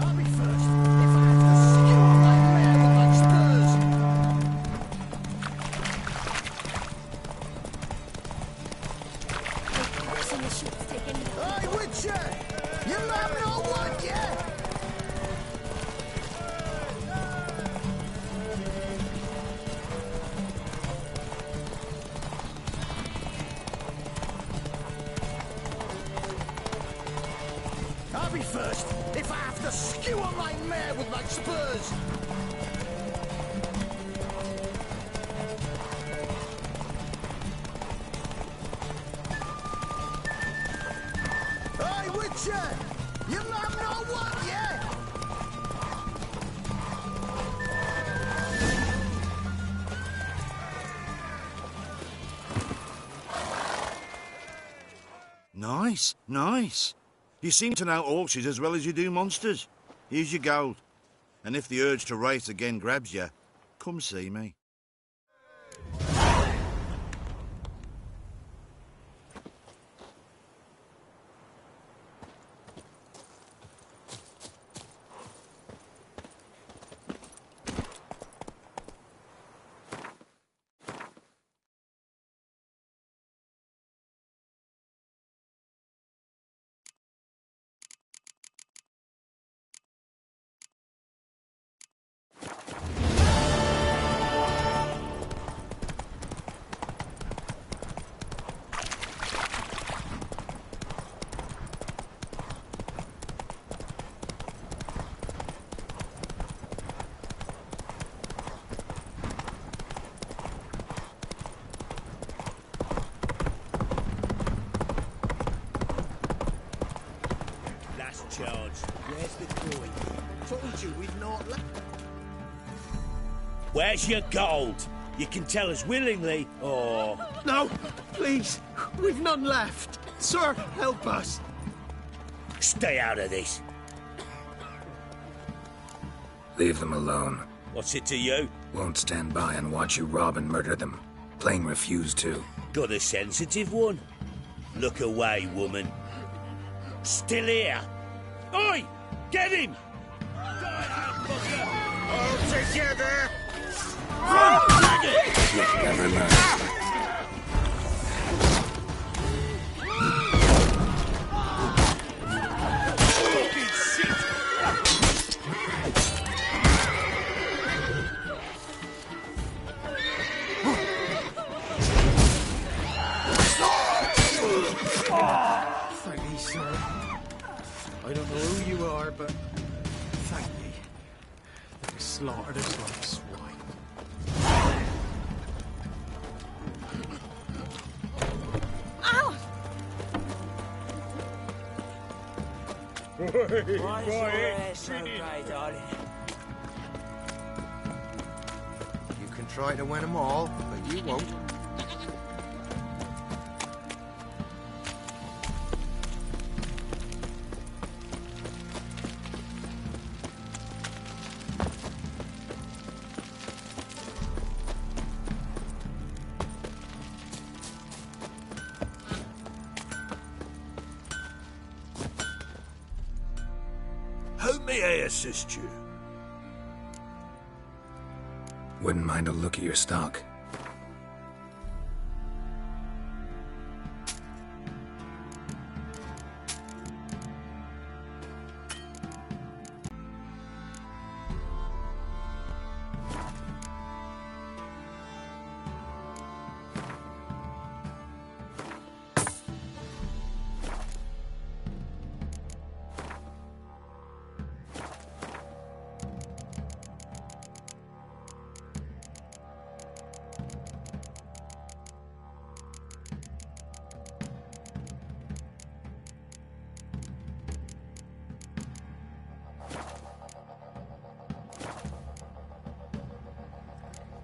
I'll be first. If I have to skewer my mare with my spurs. Hey, Witcher! You man know what, yeah? I'll be first if I have to skewer my mare with my spurs. Hey, Witcher! You man know what, yeah? Nice, nice. You seem to know horses as well as you do monsters. Here's your gold. And if the urge to race again grabs you, come see me. Charge. Where's the boy? Told you we'd not let... Where's your gold? You can tell us willingly, or... No, please. We've none left. Sir, help us. Stay out of this. Leave them alone. What's it to you? Won't stand by and watch you rob and murder them. Plain refuse to. Got a sensitive one? Look away, woman. Still here? Oi! Get him! All together! Never learn. Thank you, sir. I don't know who you are, but thank you. They slaughtered us like swine. Ow! Why is your hair so grey, darling? You can try to win them all, but you won't. How may I assist you? Wouldn't mind a look at your stock.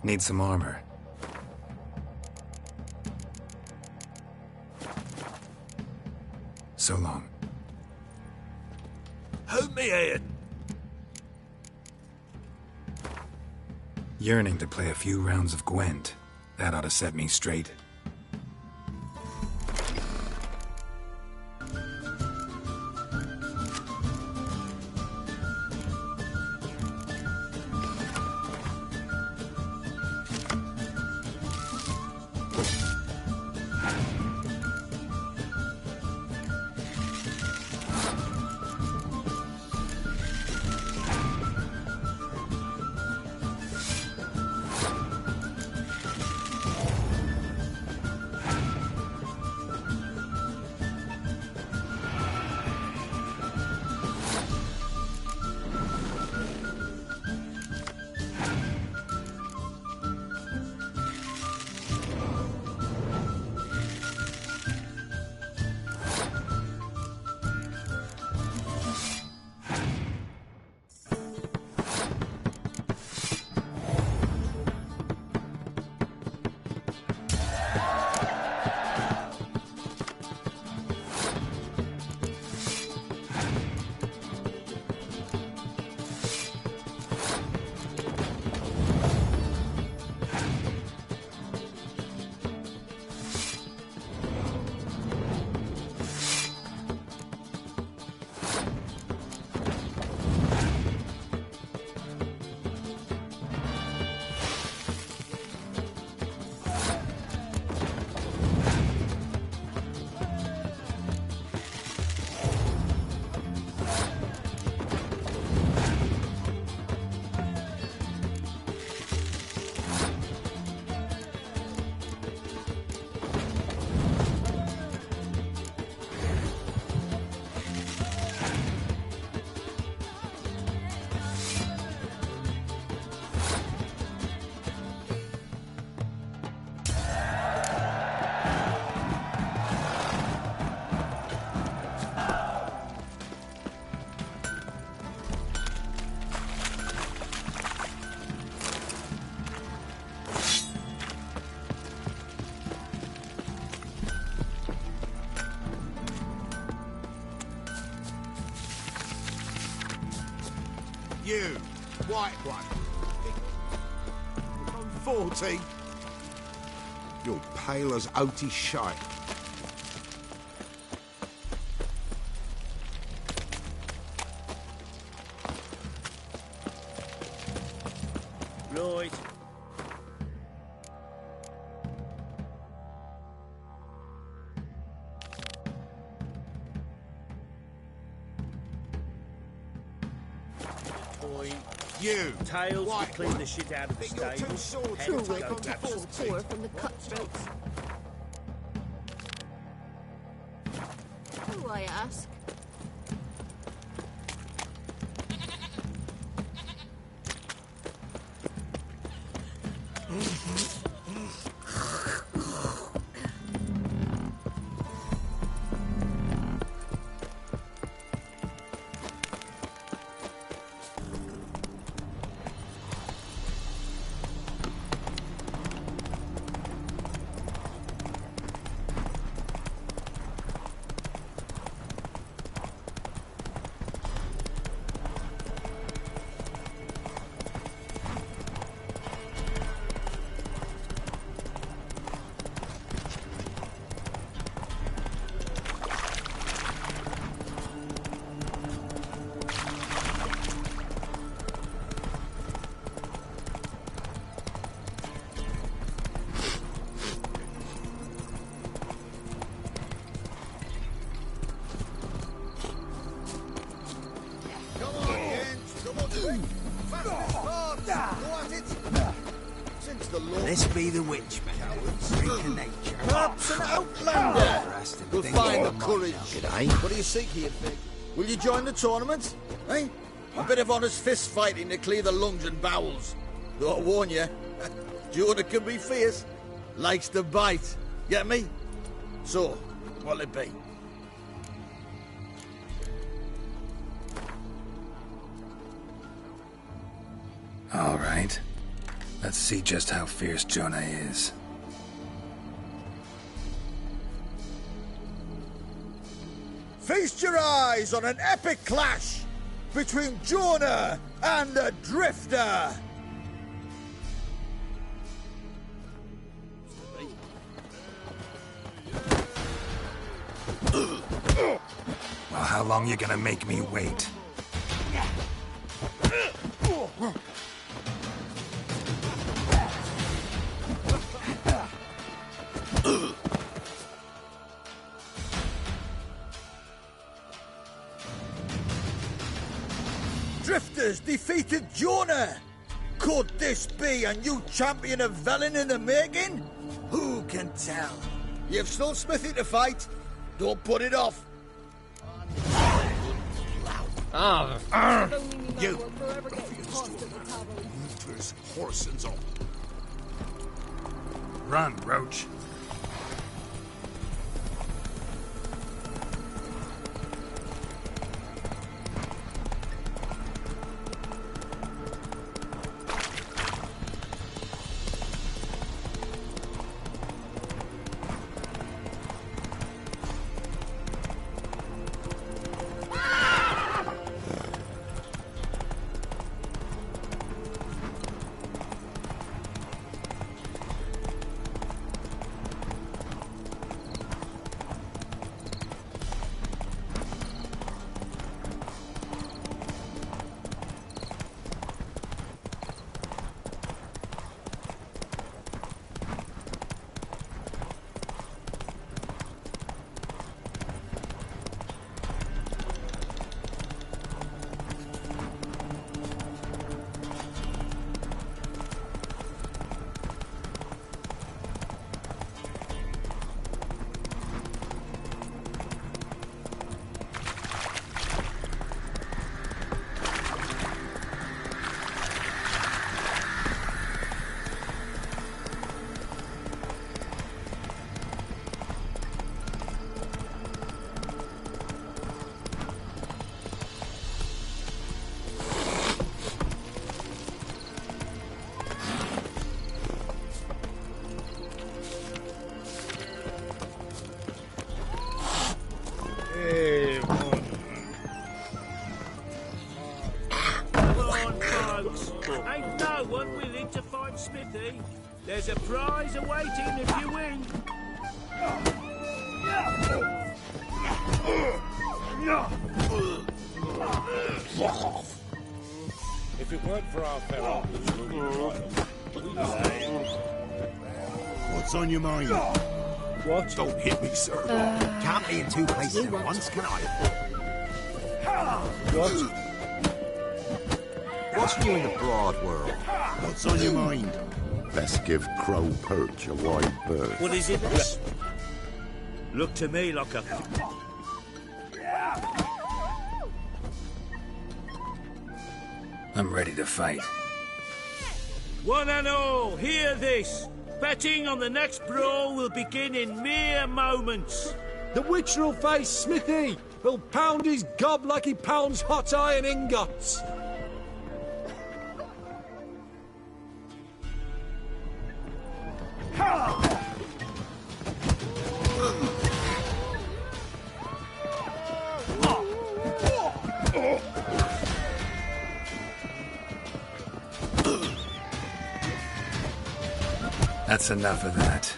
Need some armor. So long. How may I... Yearning to play a few rounds of Gwent. That ought to set me straight. You, white one. 40. You're pale as oaty shite. Right. You! Tails will clean the shit out of the stables. True welcome to full tour from the cutthroats. Who, I ask? This be the witch, freak of nature. Perhaps an outlander. We'll find the courage. G'day. What do you seek here, Fig? Will you join the tournament? Eh? A bit of honest fist fighting to clear the lungs and bowels. Though I warn you, Jonah can be fierce. Likes to bite. Get me? So, what'll it be? All right. Let's see just how fierce Jonah is. Feast your eyes on an epic clash between Jonah and the Drifter. Well, how long you gonna make me wait? Drifters defeated Jonah. Could this be a new champion of Velen in the making? Who can tell? You've still Smithy to fight. Don't put it off. You! Looters, horse and all. Run, Roach. Ain't no one willing to fight Smithy. There's a prize awaiting if you win. If it weren't for our fellow What's on your mind? What? Don't hit me, sir. Can't be in two places at once, can I? What? What's new in the broad world? What's on your mind? Best give Crow Perch a wide berth. What is it? Look to me like a... I'm ready to fight. One and all, hear this. Betting on the next brawl will begin in mere moments. The Witcher'll face Smithy. He'll pound his gob like he pounds hot iron ingots. That's enough of that.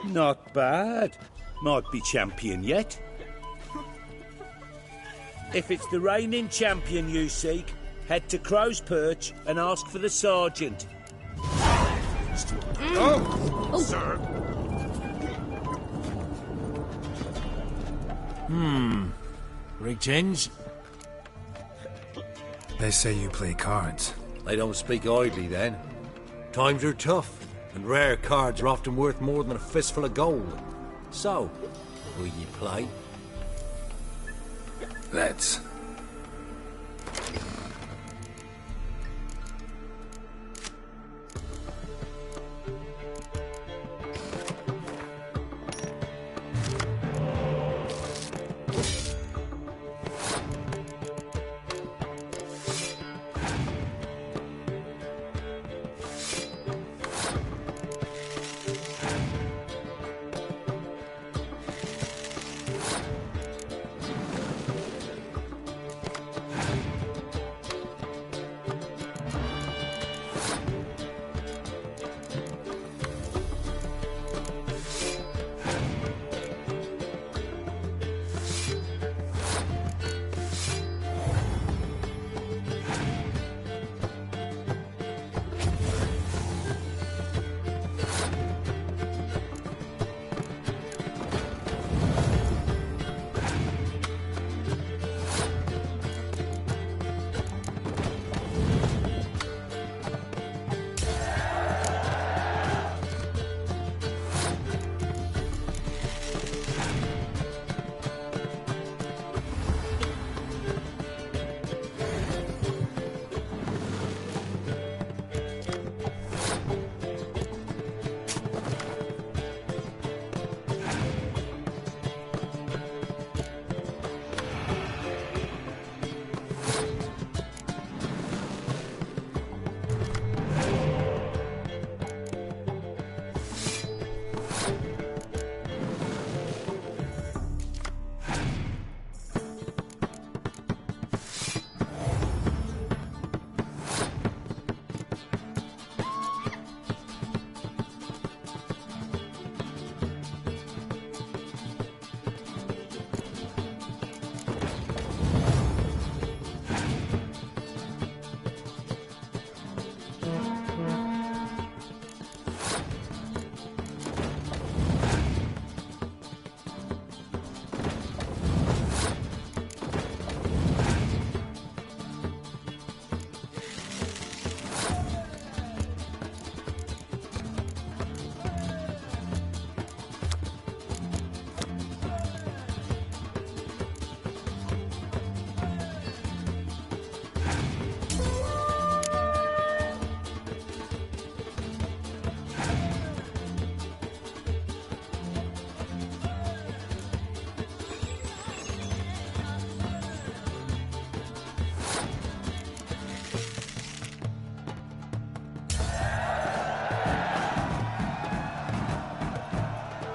Not bad. Might be champion yet. If it's the reigning champion you seek, head to Crow's Perch and ask for the sergeant. Oh, sir. Greetings. They say you play cards. They don't speak idly then. Times are tough, and rare cards are often worth more than a fistful of gold. So, will you play? Let's.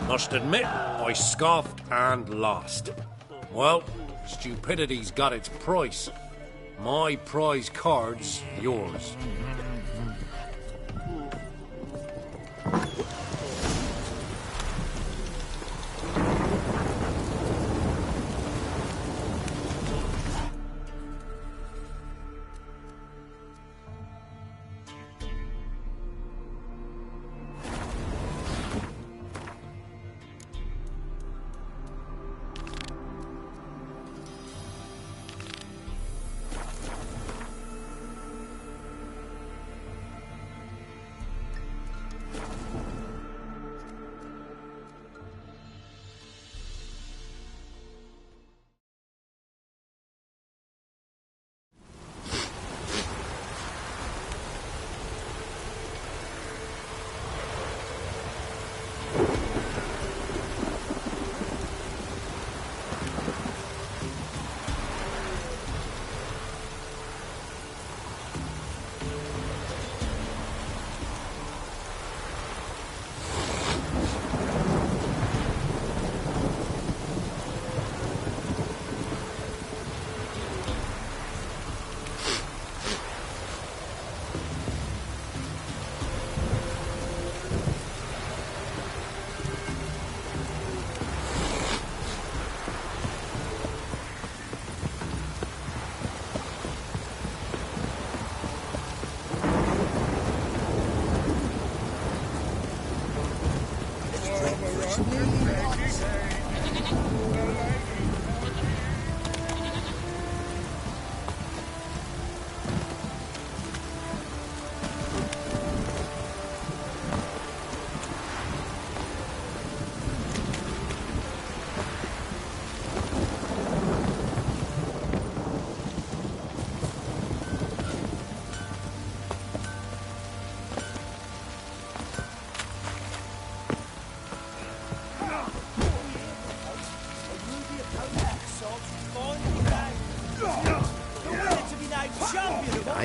Must admit, I scoffed and lost. Well, stupidity's got its price. My prize card's yours.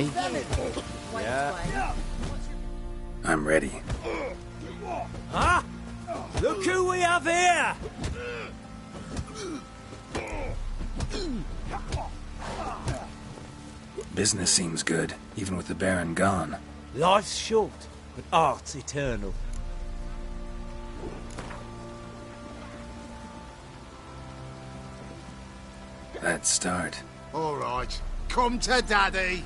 Aye? Yeah. I'm ready. Huh? Look who we have here! Business seems good, even with the Baron gone. Life's short, but art's eternal. Let's start. All right, come to Daddy.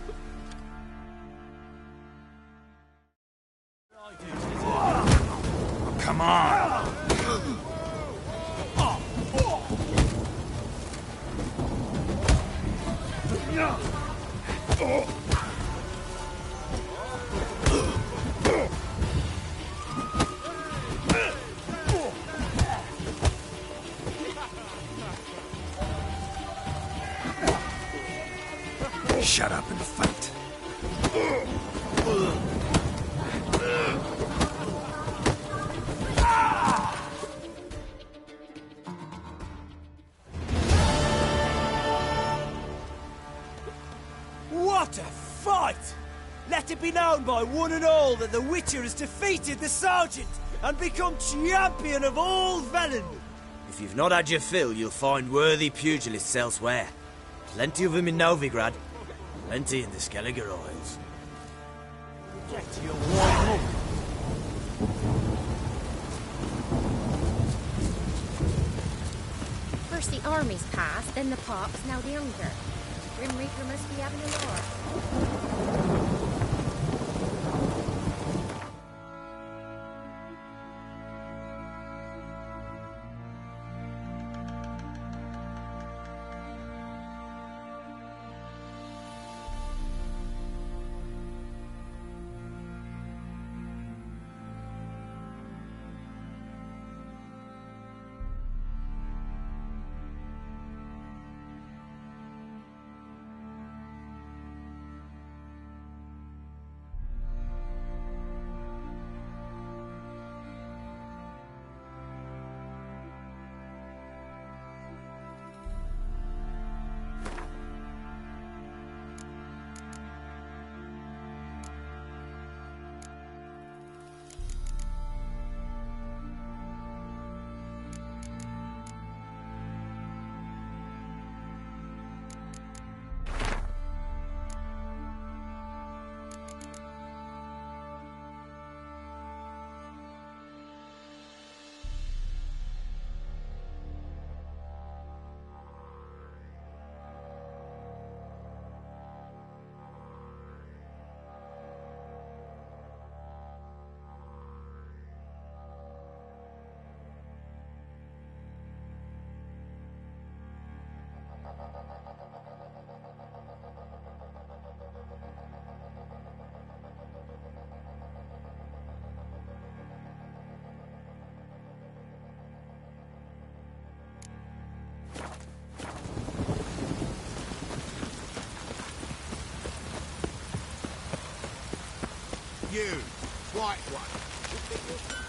Come on! Shut up and fight. What a fight! Let it be known by one and all that the Witcher has defeated the Sergeant and become champion of all Velen. If you've not had your fill, you'll find worthy pugilists elsewhere. Plenty of them in Novigrad. Plenty in the Skelliger Isles. Get your warm up. First the armies passed, then the pox, now the hunger. Grim Reaper must be having a laugh. You, white one.